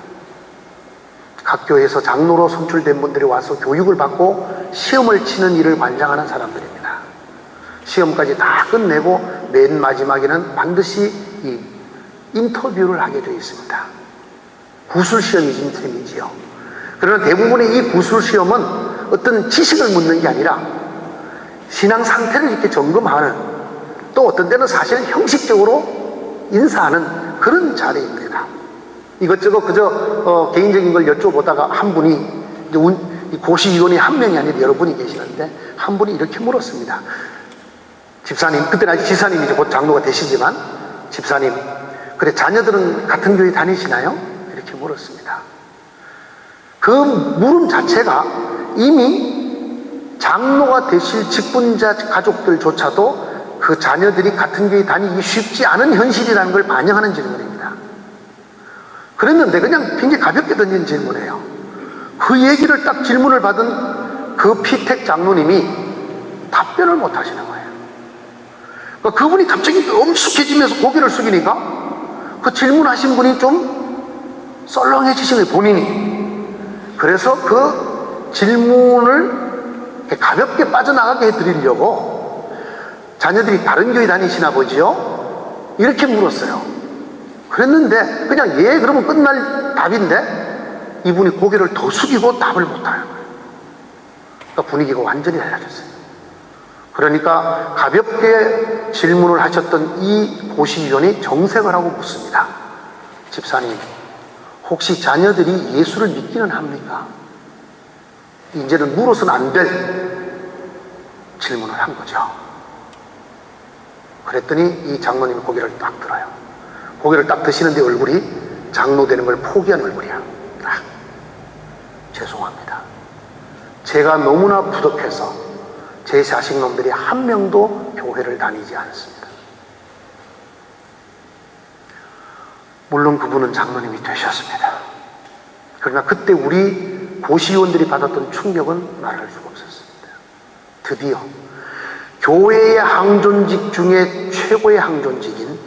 각 교회에서 장로로 선출된 분들이 와서 교육을 받고 시험을 치는 일을 관장하는 사람들입니다. 시험까지 다 끝내고 맨 마지막에는 반드시 이 인터뷰를 하게 되어 있습니다. 구술시험이진 셈이지요. 그러나 대부분의 이 구술시험은 어떤 지식을 묻는 게 아니라 신앙 상태를 이렇게 점검하는, 또 어떤 때는 사실 형식적으로 인사하는 그런 자리입니다. 이것저것 그저 개인적인 걸 여쭤보다가 한 분이, 고시위원이 한 명이 아니라 여러 분이 계시는데 한 분이 이렇게 물었습니다. 집사님, 그때는 아직 지사님이죠. 곧 장로가 되시지만, 집사님, 그래 자녀들은 같은 교회 다니시나요? 이렇게 물었습니다. 그 물음 자체가 이미 장로가 되실 직분자 가족들조차도 그 자녀들이 같은 교회 다니기 쉽지 않은 현실이라는 걸 반영하는 질문입니다. 그랬는데 그냥 굉장히 가볍게 던진 질문이에요. 그 얘기를 딱 질문을 받은 그 피택 장로님이 답변을 못 하시는 거예요. 그러니까 그분이 갑자기 엄숙해지면서 고개를 숙이니까 그 질문하신 분이 좀 썰렁해지시는 거예요, 본인이. 그래서 그 질문을 가볍게 빠져나가게 해드리려고 자녀들이 다른 교회 다니시나 보지요? 이렇게 물었어요. 그랬는데 그냥 예 그러면 끝날 답인데 이분이 고개를 더 숙이고 답을 못하는 거예요. 그러니까 분위기가 완전히 달라졌어요. 그러니까 가볍게 질문을 하셨던 이 고시위원이 정색을 하고 묻습니다. 집사님, 혹시 자녀들이 예수를 믿기는 합니까? 이제는 물어서는 안 될 질문을 한 거죠. 그랬더니 이 장로님이 고개를 딱 들어요. 고개를 딱 드시는데 얼굴이 장로 되는 걸 포기한 얼굴이야. 딱. 죄송합니다. 제가 너무나 부족해서 제 자식놈들이 한 명도 교회를 다니지 않습니다. 물론 그분은 장로님이 되셨습니다. 그러나 그때 우리 고시원들이 받았던 충격은 말할 수가 없었습니다. 드디어 교회의 항존직 중에 최고의 항존직인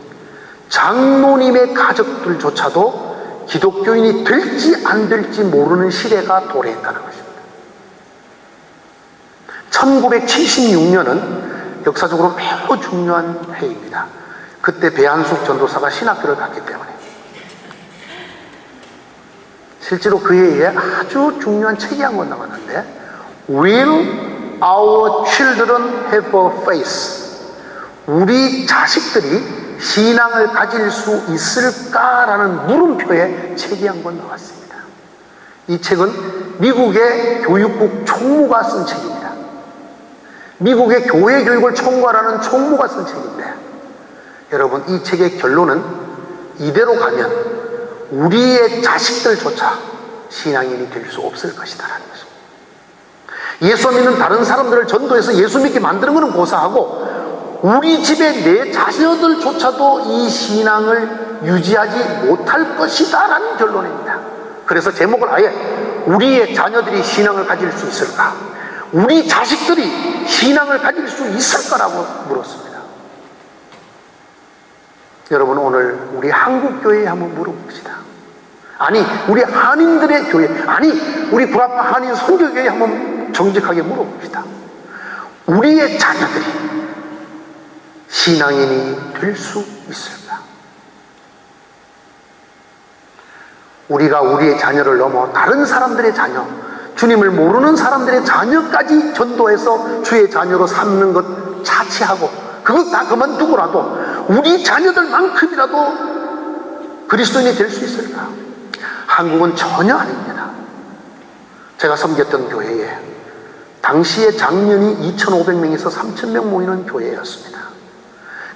장로님의 가족들조차도 기독교인이 될지 안 될지 모르는 시대가 도래했다는 것입니다. 1976년은 역사적으로 매우 중요한 해입니다. 그때 배한숙 전도사가 신학교를 갔기 때문에 실제로 그 해에 아주 중요한 책이 한 권 나왔는데 Will our children have a faith? 우리 자식들이 신앙을 가질 수 있을까라는 물음표의 책이 한 권 나왔습니다. 이 책은 미국의 교육국 총무가 쓴 책입니다. 미국의 교회 교육을 총괄하는 총무가 쓴 책인데 여러분, 이 책의 결론은 이대로 가면 우리의 자식들조차 신앙인이 될 수 없을 것이다라는 것입니다. 예수 믿는 다른 사람들을 전도해서 예수 믿게 만드는 것은 고사하고 우리 집의 내 자녀들조차도 이 신앙을 유지하지 못할 것이다 라는 결론입니다. 그래서 제목을 아예 우리의 자녀들이 신앙을 가질 수 있을까? 우리 자식들이 신앙을 가질 수 있을까라고 물었습니다. 여러분, 오늘 우리 한국교회에 한번 물어봅시다. 아니, 우리 한인들의 교회, 아니, 우리 구라파 한인 선교교회에 한번 정직하게 물어봅시다. 우리의 자녀들이 신앙인이 될 수 있을까? 우리가 우리의 자녀를 넘어 다른 사람들의 자녀, 주님을 모르는 사람들의 자녀까지 전도해서 주의 자녀로 삼는 것 자체하고 그것 다 그만두고라도 우리 자녀들만큼이라도 그리스도인이 될 수 있을까? 한국은 전혀 아닙니다. 제가 섬겼던 교회에 당시에 장년이 2,500명에서 3,000명 모이는 교회였습니다.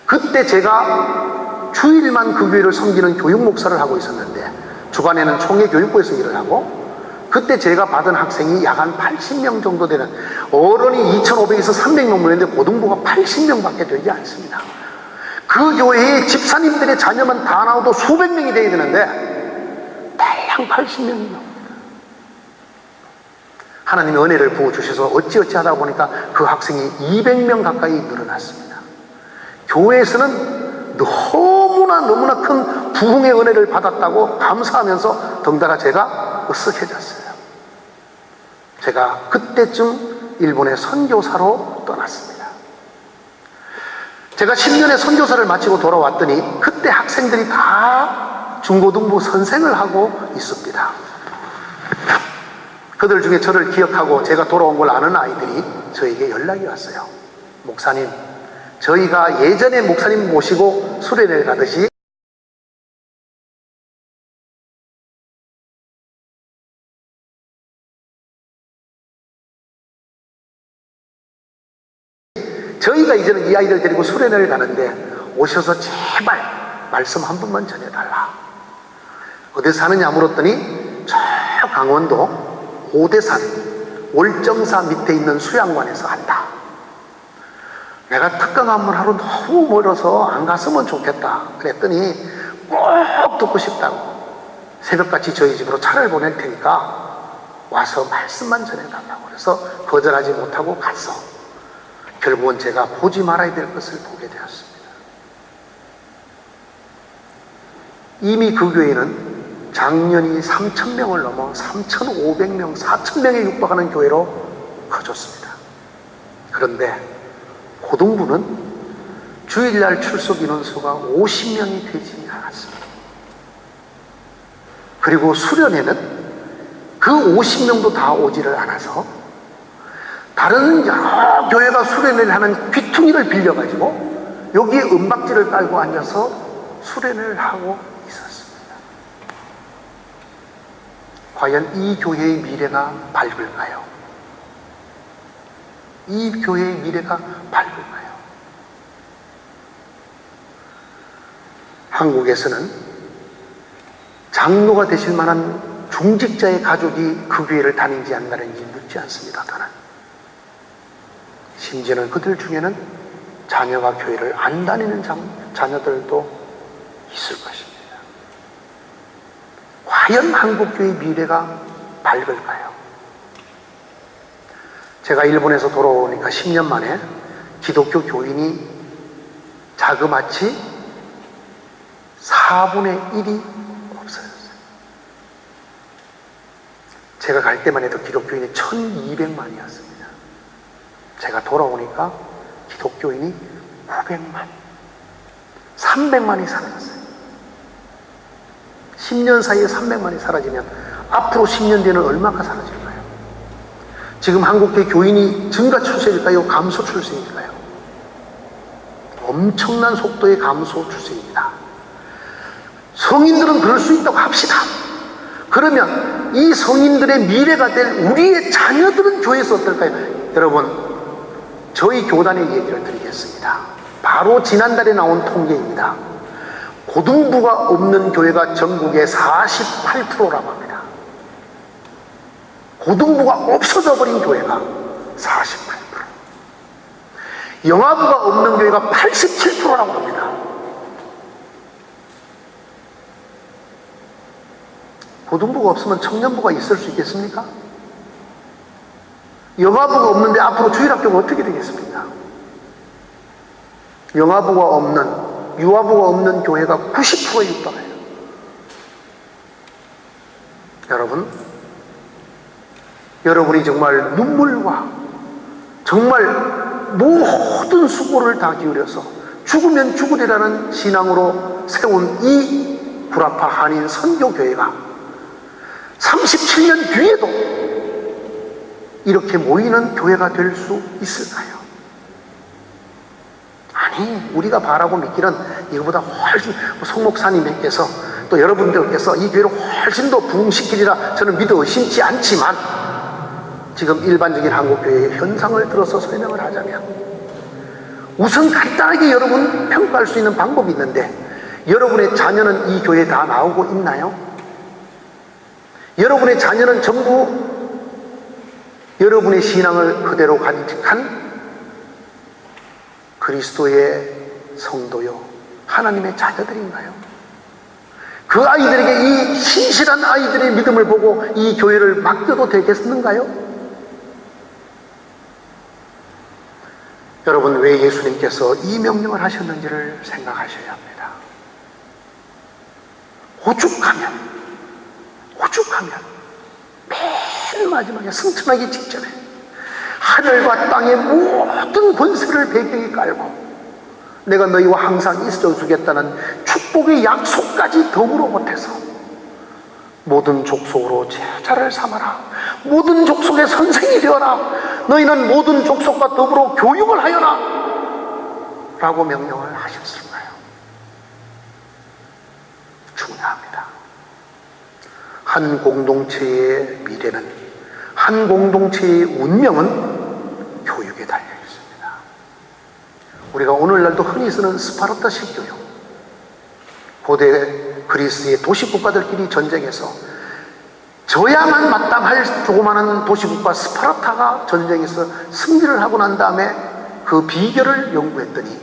그때 제가 주일만 그 교회를 섬기는 교육 목사를 하고 있었는데, 주간에는 총회 교육부에서 일을 하고, 그때 제가 받은 학생이 약 한 80명 정도 되는, 어른이 2,500에서 300명 모였는데 고등부가 80명밖에 되지 않습니다. 그 교회에 집사님들의 자녀만 다 나와도 수백 명이 돼야 되는데 달랑 80명이 나옵니다. 하나님의 은혜를 부어주셔서 어찌어찌 하다 보니까 그 학생이 200명 가까이 늘어났습니다. 교회에서는 너무나 큰 부흥의 은혜를 받았다고 감사하면서 덩달아 제가 으쓱해졌어요. 제가 그때쯤 일본의 선교사로 떠났습니다. 제가 10년의 선교사를 마치고 돌아왔더니 그때 학생들이 다 중고등부 선생을 하고 있습니다. 그들 중에 저를 기억하고 제가 돌아온 걸 아는 아이들이 저에게 연락이 왔어요. 목사님, 저희가 예전에 목사님 모시고 수련회를 가듯이 저희가 이제는 이 아이들 데리고 수련회를 가는데 오셔서 제발 말씀 한 번만 전해달라. 어디서 사느냐 물었더니 저 강원도 오대산 월정사 밑에 있는 수양관에서 한다. 내가 특강 한번 하러 너무 멀어서 안 갔으면 좋겠다 그랬더니 꼭 듣고 싶다고 새벽같이 저희 집으로 차를 보낼 테니까 와서 말씀만 전해달라고 그래서 거절하지 못하고 갔어. 결국은 제가 보지 말아야 될 것을 보게 되었습니다. 이미 그 교회는 작년이 3,000명을 넘어 3,500명, 4,000명에 육박하는 교회로 커졌습니다. 그런데 고등부는 주일날 출석 인원수가 50명이 되지 않았습니다. 그리고 수련회는 그 50명도 다 오지를 않아서 다른 여러 교회가 수련회를 하는 귀퉁이를 빌려가지고 여기에 은박지를 깔고 앉아서 수련회를 하고 있었습니다. 과연 이 교회의 미래가 밝을까요? 이 교회의 미래가 밝을까요? 한국에서는 장로가 되실 만한 중직자의 가족이 그 교회를 다니지 않나는지 묻지 않습니다. 저는 심지어는 그들 중에는 자녀가 교회를 안 다니는 자녀들도 있을 것입니다. 과연 한국교회의 미래가 밝을까요? 제가 일본에서 돌아오니까 10년 만에 기독교 교인이 자그마치 4분의 1이 없어졌어요. 제가 갈 때만 해도 기독교인이 1,200만이었습니다. 제가 돌아오니까 기독교인이 900만, 300만이 사라졌어요. 10년 사이에 300만이 사라지면 앞으로 10년 뒤에는 얼마가 사라질까요? 지금 한국교회 교인이 증가 추세일까요? 감소 추세일까요? 엄청난 속도의 감소 추세입니다. 성인들은 그럴 수 있다고 합시다. 그러면 이 성인들의 미래가 될 우리의 자녀들은 교회에서 어떨까요? 여러분, 저희 교단의 얘기를 드리겠습니다. 바로 지난달에 나온 통계입니다. 고등부가 없는 교회가 전국의 48%라고 합니다. 고등부가 없어져 버린 교회가 48%. 영아부가 없는 교회가 87%라고 합니다. 고등부가 없으면 청년부가 있을 수 있겠습니까? 영아부가 없는데 앞으로 주일학교가 어떻게 되겠습니까? 영아부가 없는, 유아부가 없는 교회가 90%에 육박해요. 여러분이 정말 눈물과 정말 모든 수고를 다 기울여서 죽으면 죽으리라는 신앙으로 세운 이 구라파 한인 선교교회가 37년 뒤에도 이렇게 모이는 교회가 될 수 있을까요? 아니, 우리가 바라고 믿기는 이거보다 훨씬, 송 목사님께서 또 여러분들께서 이 교회를 훨씬 더 부흥시키리라 저는 믿어 의심치 않지만 지금 일반적인 한국교회의 현상을 들어서 설명을 하자면, 우선 간단하게 여러분 평가할 수 있는 방법이 있는데, 여러분의 자녀는 이 교회에 다 나오고 있나요? 여러분의 자녀는 전부 여러분의 신앙을 그대로 간직한 그리스도의 성도요, 하나님의 자녀들인가요? 그 아이들에게 이 신실한 아이들의 믿음을 보고 이 교회를 맡겨도 되겠는가요? 여러분, 왜 예수님께서 이 명령을 하셨는지를 생각하셔야 합니다. 오죽하면 맨 마지막에 승천하기 직전에 하늘과 땅의 모든 권세를 배경에 깔고 내가 너희와 항상 있어 주겠다는 축복의 약속까지 더불어 못해서 모든 족속으로 제자를 삼아라, 모든 족속의 선생이 되어라, 너희는 모든 족속과 더불어 교육을 하여라 라고 명령을 하셨을까요? 중요합니다. 한 공동체의 미래는, 한 공동체의 운명은 교육에 달려 있습니다. 우리가 오늘날도 흔히 쓰는 스파르타식 교육, 고대 그리스의 도시국가들끼리 전쟁에서 져야만 마땅할 조그마한 도시국가 스파르타가 전쟁에서 승리를 하고 난 다음에 그 비결을 연구했더니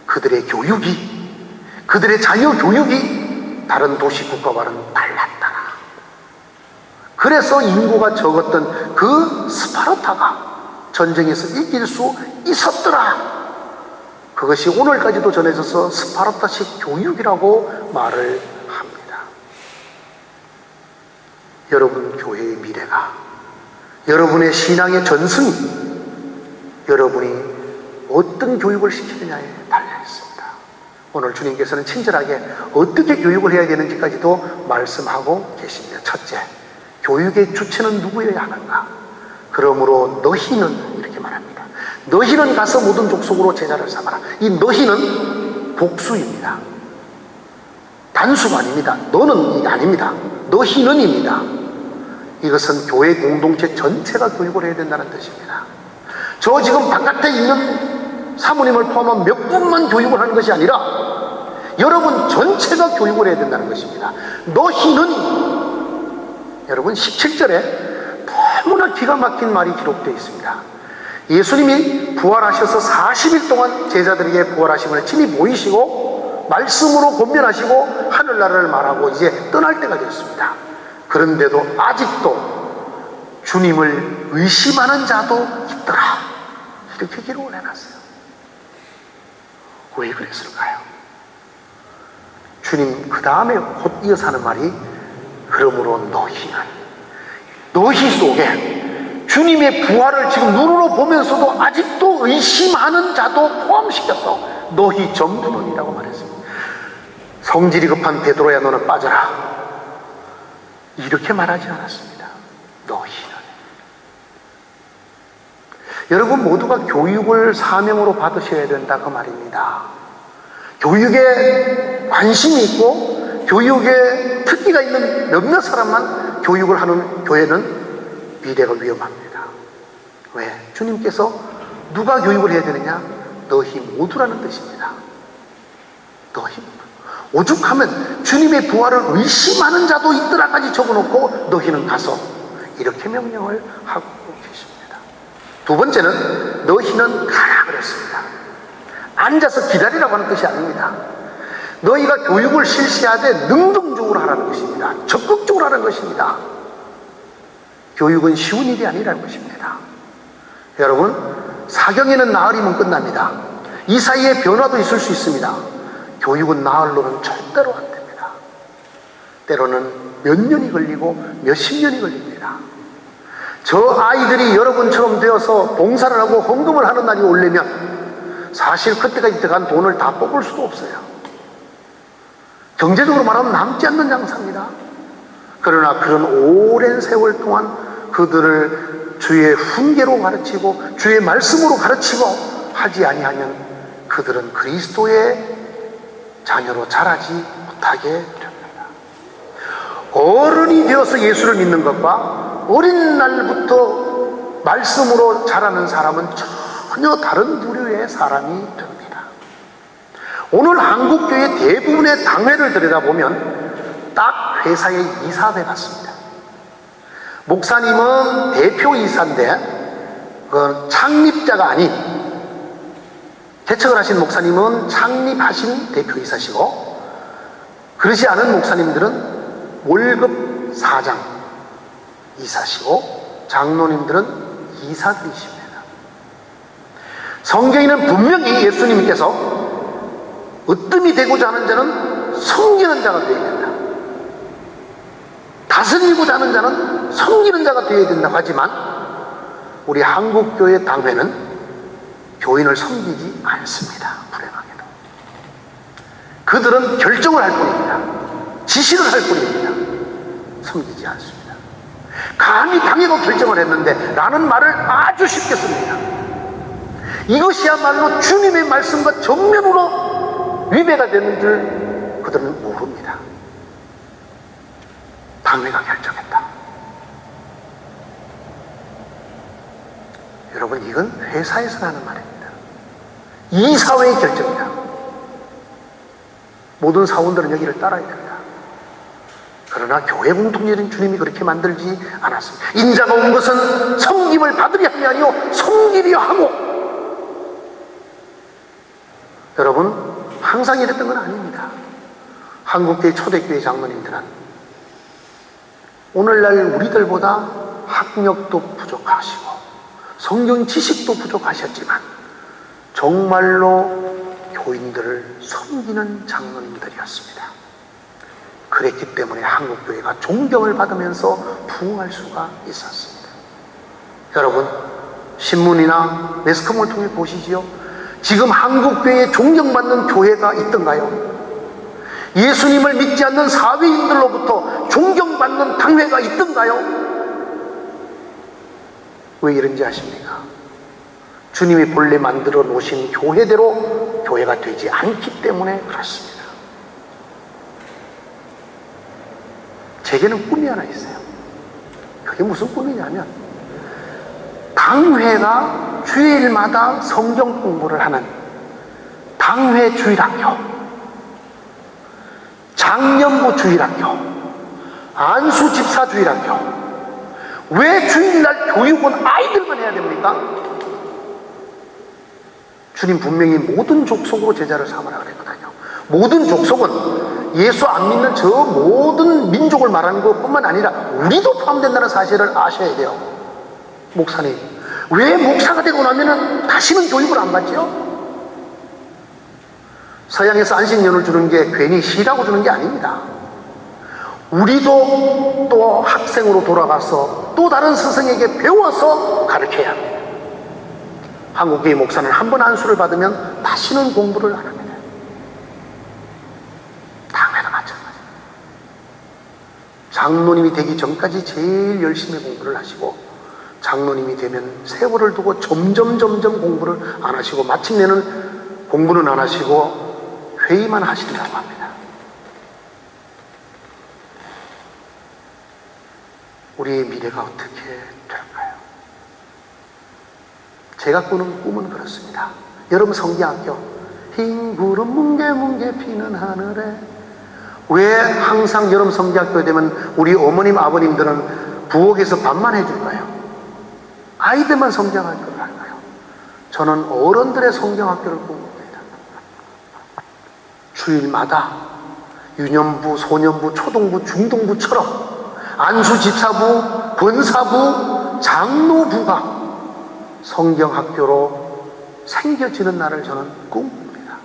그들의 교육이, 그들의 자녀 교육이 다른 도시국가와는 달랐다. 그래서 인구가 적었던 그 스파르타가 전쟁에서 이길 수 있었더라. 그것이 오늘까지도 전해져서 스파르타식 교육이라고 말을 합니다. 여러분 교회의 미래가, 여러분의 신앙의 전승이 여러분이 어떤 교육을 시키느냐에 달려 있습니다. 오늘 주님께서는 친절하게 어떻게 교육을 해야 되는지까지도 말씀하고 계십니다. 첫째, 교육의 주체는 누구여야 하는가? 그러므로 너희는, 이렇게 말합니다. 너희는 가서 모든 족속으로 제자를 삼아라. 이 너희는 복수입니다. 단수가 아닙니다. 너는 아닙니다. 너희는입니다. 이것은 교회 공동체 전체가 교육을 해야 된다는 뜻입니다. 저 지금 바깥에 있는 사모님을 포함한 몇 분만 교육을 하는 것이 아니라 여러분 전체가 교육을 해야 된다는 것입니다. 너희는, 여러분 17절에 너무나 기가 막힌 말이 기록되어 있습니다. 예수님이 부활하셔서 40일 동안 제자들에게 부활하심을 친히 보이시고 말씀으로 권면하시고 하늘나라를 말하고 이제 떠날 때가 됐습니다. 그런데도 아직도 주님을 의심하는 자도 있더라, 이렇게 기록을 해놨어요. 왜 그랬을까요? 주님 그 다음에 곧 이어서 하는 말이, 그러므로 너희는, 너희 속에 주님의 부활을 지금 눈으로 보면서도 아직도 의심하는 자도 포함시켜서 너희 전부는이라고 말했습니다. 성질이 급한 베드로야 너는 빠져라, 이렇게 말하지 않았습니다. 너희는. 여러분 모두가 교육을 사명으로 받으셔야 된다, 그 말입니다. 교육에 관심이 있고 교육에 특기가 있는 몇몇 사람만 교육을 하는 교회는 미래가 위험합니다. 왜? 주님께서 누가 교육을 해야 되느냐? 너희 모두라는 뜻입니다. 너희 모두. 오죽하면 주님의 부활을 의심하는 자도 있더라까지 적어놓고 너희는 가서, 이렇게 명령을 하고 계십니다. 두 번째는 너희는 가라 그랬습니다. 앉아서 기다리라고 하는 뜻이 아닙니다. 너희가 교육을 실시하되 능동적으로 하라는 것입니다. 적극적으로 하라는 것입니다. 교육은 쉬운 일이 아니라는 것입니다. 여러분, 사경에는 나흘이면 끝납니다. 이 사이에 변화도 있을 수 있습니다. 교육은 나흘로는 절대로 안 됩니다. 때로는 몇 년이 걸리고 몇십 년이 걸립니다. 저 아이들이 여러분처럼 되어서 봉사를 하고 헌금을 하는 날이 오려면 사실 그때까지 들어간 돈을 다 뽑을 수도 없어요. 경제적으로 말하면 남지 않는 장사입니다. 그러나 그런 오랜 세월 동안 그들을 주의 훈계로 가르치고 주의 말씀으로 가르치고 하지 아니하면 그들은 그리스도의 자녀로 자라지 못하게 됩니다. 어른이 되어서 예수를 믿는 것과 어린 날부터 말씀으로 자라는 사람은 전혀 다른 부류의 사람이 됩니다. 오늘 한국교회 대부분의 당회를 들여다보면 딱 회사의 이사회 같습니다. 목사님은 대표이사인데 그 창립자가 아닌, 개척을 하신 목사님은 창립하신 대표이사시고, 그러지 않은 목사님들은 월급 사장 이사시고, 장로님들은 이사들이십니다. 성경에는 분명히 예수님께서 으뜸이 되고자 하는 자는 섬기는 자가 되어야 된다, 다스리고자 하는 자는 섬기는 자가 되어야 된다고 하지만, 우리 한국교회 당회는 교인을 섬기지 않습니다. 불행하게도 그들은 결정을 할 뿐입니다. 지시를 할 뿐입니다. 섬기지 않습니다. 감히 당회가 결정을 했는데 라는 말을 아주 쉽게 씁니다. 이것이야말로 주님의 말씀과 정면으로 위배가 되는 줄 그들은 모릅니다. 당회가 결정했다. 여러분, 이건 회사에서 하는 말입니다. 이사회의 결정이다. 모든 사원들은 여기를 따라야 된다. 그러나 교회 공통체는 주님이 그렇게 만들지 않았습니다. 인자가 온 것은 섬김을 받으려 함이 아니요 섬기려 하고. 여러분, 항상 이랬던 건 아닙니다. 한국교회 초대교회 장로님들은 오늘날 우리들보다 학력도 부족하시고 성경 지식도 부족하셨지만 정말로 교인들을 섬기는 장로님들이었습니다. 그랬기 때문에 한국교회가 존경을 받으면서 부흥할 수가 있었습니다. 여러분, 신문이나 매스컴을 통해 보시지요. 지금 한국교회에 존경받는 교회가 있던가요? 예수님을 믿지 않는 사회인들로부터 존경받는 당회가 있던가요? 왜 이런지 아십니까? 주님이 본래 만들어 놓으신 교회대로 교회가 되지 않기 때문에 그렇습니다. 제게는 꿈이 하나 있어요. 그게 무슨 꿈이냐면, 당회가 주일마다 성경 공부를 하는 당회 주일학교, 장년부 주일학교, 안수 집사 주일학교. 왜 주일날 교육은 아이들만 해야 됩니까? 주님 분명히 모든 족속으로 제자를 삼으라 그랬거든요. 모든 족속은 예수 안 믿는 저 모든 민족을 말하는 것뿐만 아니라 우리도 포함된다는 사실을 아셔야 돼요. 목사님, 왜 목사가 되고 나면은 다시는 교육을 안 받죠? 서양에서 안식년을 주는 게 괜히 쉬라고 주는 게 아닙니다. 우리도 또 학생으로 돌아가서 또 다른 스승에게 배워서 가르쳐야 합니다. 한국교회 목사는 한 번 안수를 받으면 다시는 공부를 안 합니다. 당회도 마찬가지입니다. 장로님이 되기 전까지 제일 열심히 공부를 하시고, 장로님이 되면 세월을 두고 점점 공부를 안 하시고, 마침내는 공부는 안 하시고 회의만 하신다고 합니다. 우리의 미래가 어떻게 될까요? 제가 꾸는 꿈은 그렇습니다. 여러분, 성경학교 흰 구름 뭉게뭉게 피는 하늘에. 왜 항상 여름 성경학교 되면 우리 어머님 아버님들은 부엌에서 밥만 해줄까요? 아이들만 성경학교를 할까요? 저는 어른들의 성경학교를 꿈꿉니다. 주일마다 유년부, 소년부, 초등부, 중등부처럼 안수 집사부, 권사부, 장로부가 성경학교로 생겨지는 날을 저는 꿈꿉니다.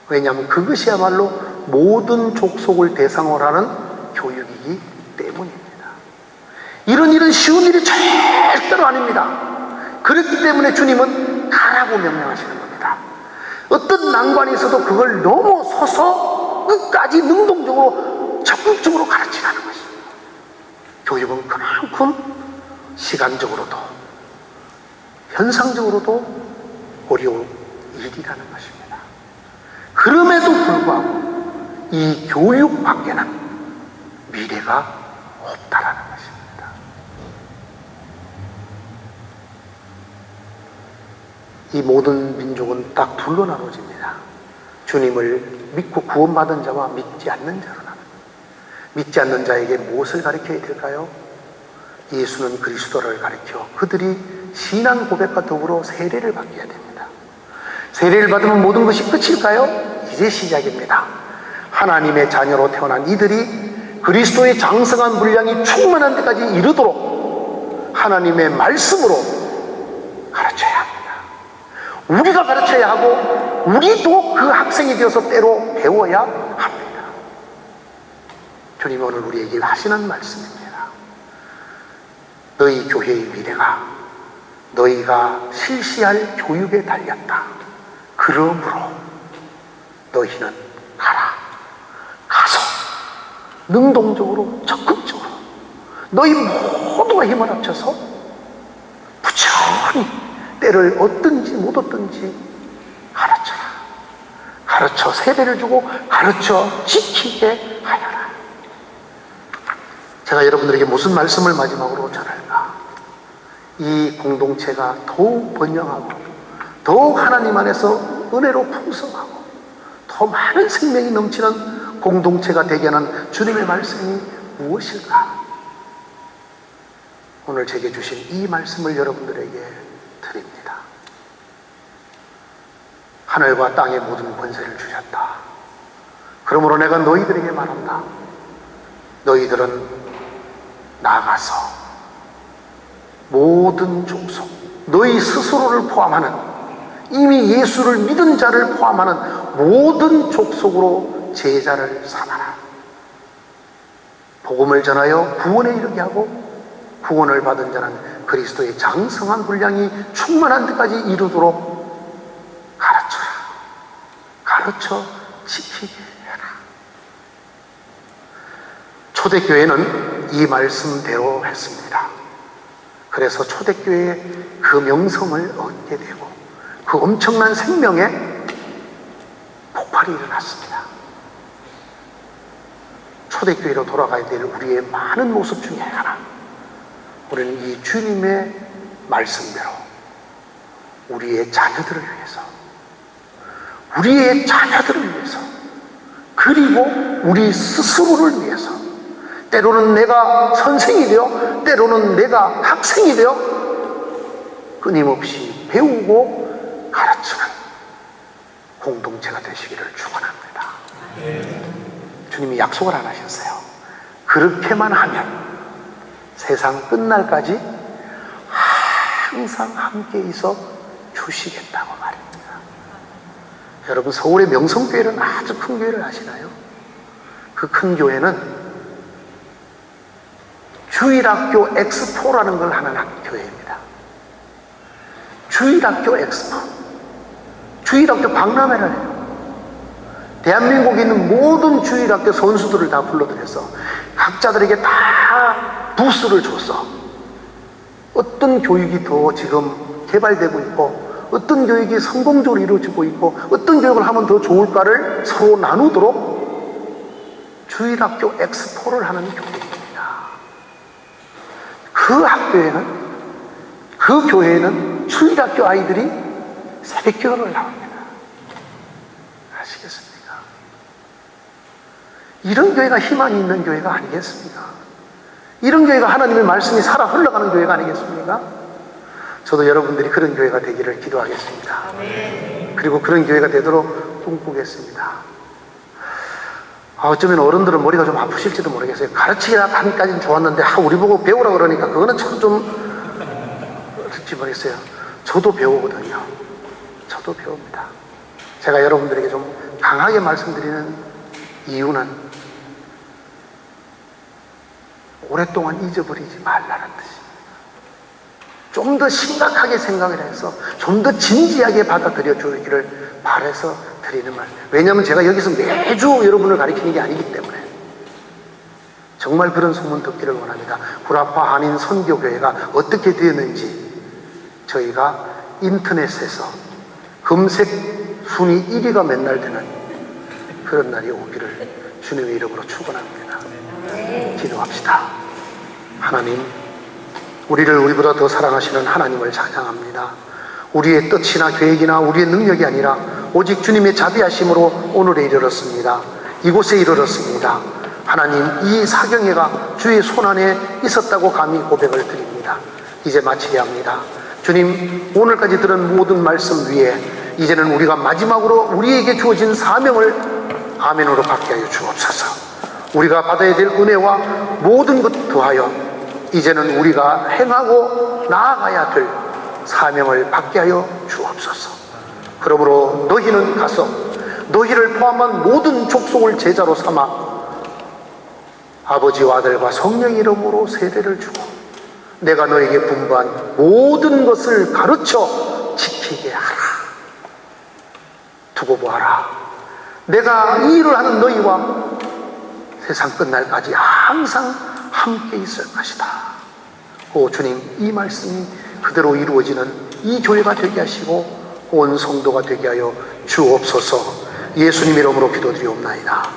왜냐하면 그것이야말로 모든 족속을 대상으로 하는 교육이기 때문입니다. 이런 일은 쉬운 일이 절대로 아닙니다. 그렇기 때문에 주님은 가라고 명령하시는 겁니다. 어떤 난관이 있어도 그걸 넘어서서 끝까지 능동적으로 적극적으로 가르치라는 것입니다. 교육은 그만큼 시간적으로도 현상적으로도 어려운 일이라는 것입니다. 그럼에도 불구하고 이 교육 밖에는 미래가 없다라는 것입니다. 이 모든 민족은 딱 둘로 나눠집니다. 주님을 믿고 구원받은 자와 믿지 않는 자로 나눠. 믿지 않는 자에게 무엇을 가르쳐야 될까요? 예수는 그리스도를 가르쳐 그들이 신앙 고백과 더불어 세례를 받게 됩니다. 세례를 받으면 모든 것이 끝일까요? 이제 시작입니다. 하나님의 자녀로 태어난 이들이 그리스도의 장성한 분량이 충만한 데까지 이르도록 하나님의 말씀으로 가르쳐야 합니다. 우리가 가르쳐야 하고 우리도 그 학생이 되어서 때로 배워야 합니다. 주님이 오늘 우리에게 하시는 말씀입니다. 너희 교회의 미래가 너희가 실시할 교육에 달렸다. 그러므로 너희는 가라. 가서 능동적으로 적극적으로 너희 모두가 힘을 합쳐서 부지런히 때를 얻든지 못 얻든지 가르쳐라. 가르쳐 세례를 주고 가르쳐 지키게 하여라. 제가 여러분들에게 무슨 말씀을 마지막으로 전할까? 이 공동체가 더욱 번영하고 더욱 하나님 안에서 은혜로 풍성하고 더 많은 생명이 넘치는 공동체가 되게 하는 주님의 말씀이 무엇일까? 오늘 제게 주신 이 말씀을 여러분들에게 드립니다. 하늘과 땅의 모든 권세를 주셨다. 그러므로 내가 너희들에게 말한다. 너희들은 나가서 모든 족속, 너희 스스로를 포함하는 이미 예수를 믿은 자를 포함하는 모든 족속으로 제자를 삼아라. 복음을 전하여 구원에 이르게 하고 구원을 받은 자는 그리스도의 장성한 분량이 충만한 데까지 이르도록 가르쳐라. 가르쳐 지키게 해라. 초대교회는 이 말씀대로 했습니다. 그래서 초대교회의 그 명성을 얻게 되고 그 엄청난 생명의 폭발이 일어났습니다. 초대교회로 돌아가야 될 우리의 많은 모습 중에 하나, 우리는 이 주님의 말씀대로 우리의 자녀들을 위해서 그리고 우리 스스로를 위해서 때로는 내가 선생이 되어 때로는 내가 학생이 되어 끊임없이 배우고 가르치는 공동체가 되시기를 축원합니다. 주님이 약속을 안 하셨어요. 그렇게만 하면 세상 끝날까지 항상 함께 있어 주시겠다고 말입니다. 여러분, 서울의 명성교회는 아주 큰 교회를 아시나요? 그 큰 교회는 주일학교 엑스포라는 걸 하는 교회입니다. 주일학교 엑스포, 주일학교 박람회를 해요. 대한민국에 있는 모든 주일학교 선수들을 다 불러들여서 각자들에게 다 부스를 줬어. 어떤 교육이 더 지금 개발되고 있고 어떤 교육이 성공적으로 이루어지고 있고 어떤 교육을 하면 더 좋을까를 서로 나누도록 주일학교 엑스포를 하는 교회입니다. 그 학교에는, 그 교회에는 주일학교 아이들이 새벽교회를 나옵니다. 아시겠습니까? 이런 교회가 희망이 있는 교회가 아니겠습니까? 이런 교회가 하나님의 말씀이 살아 흘러가는 교회가 아니겠습니까? 저도 여러분들이 그런 교회가 되기를 기도하겠습니다. 그리고 그런 교회가 되도록 꿈꾸겠습니다. 어쩌면 어른들은 머리가 좀 아프실지도 모르겠어요. 가르치기나 하기까지는 좋았는데 우리 보고 배우라 그러니까 그거는 참 좀 그렇지 모르겠어요. 저도 배우거든요. 저도 배웁니다. 제가 여러분들에게 좀 강하게 말씀드리는 이유는 오랫동안 잊어버리지 말라는 뜻입니다. 좀 더 심각하게 생각을 해서 좀 더 진지하게 받아들여 주기를 바라서 드리는 말. 왜냐하면 제가 여기서 매주 여러분을 가르치는 게 아니기 때문에 정말 그런 소문 듣기를 원합니다. 구라파 한인 선교교회가 어떻게 되었는지 저희가 인터넷에서 검색 순위 1위가 맨날 되는 그런 날이 오기를 주님의 이름으로 축원합니다. 기도합시다. 하나님, 우리를 우리보다 더 사랑하시는 하나님을 찬양합니다. 우리의 뜻이나 계획이나 우리의 능력이 아니라 오직 주님의 자비하심으로 오늘에 이르렀습니다. 이곳에 이르렀습니다. 하나님, 이 사경회가 주의 손안에 있었다고 감히 고백을 드립니다. 이제 마치려 합니다. 주님, 오늘까지 들은 모든 말씀 위에 이제는 우리가 마지막으로 우리에게 주어진 사명을 아멘으로 받게 하여 주옵소서. 우리가 받아야 될 은혜와 모든 것 더하여 이제는 우리가 행하고 나아가야 될 사명을 받게 하여 주옵소서. 그러므로 너희는 가서 너희를 포함한 모든 족속을 제자로 삼아 아버지와 아들과 성령의 이름으로 세례를 주고 내가 너에게 분부한 모든 것을 가르쳐 지키게 하라. 두고 보아라. 내가 이 일을 하는 너희와 세상 끝날까지 항상 함께 있을 것이다. 오 주님, 이 말씀이 그대로 이루어지는 이 교회가 되게 하시고 온 성도가 되게 하여 주옵소서. 예수님 이름으로 기도드리옵나이다.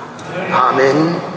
아멘.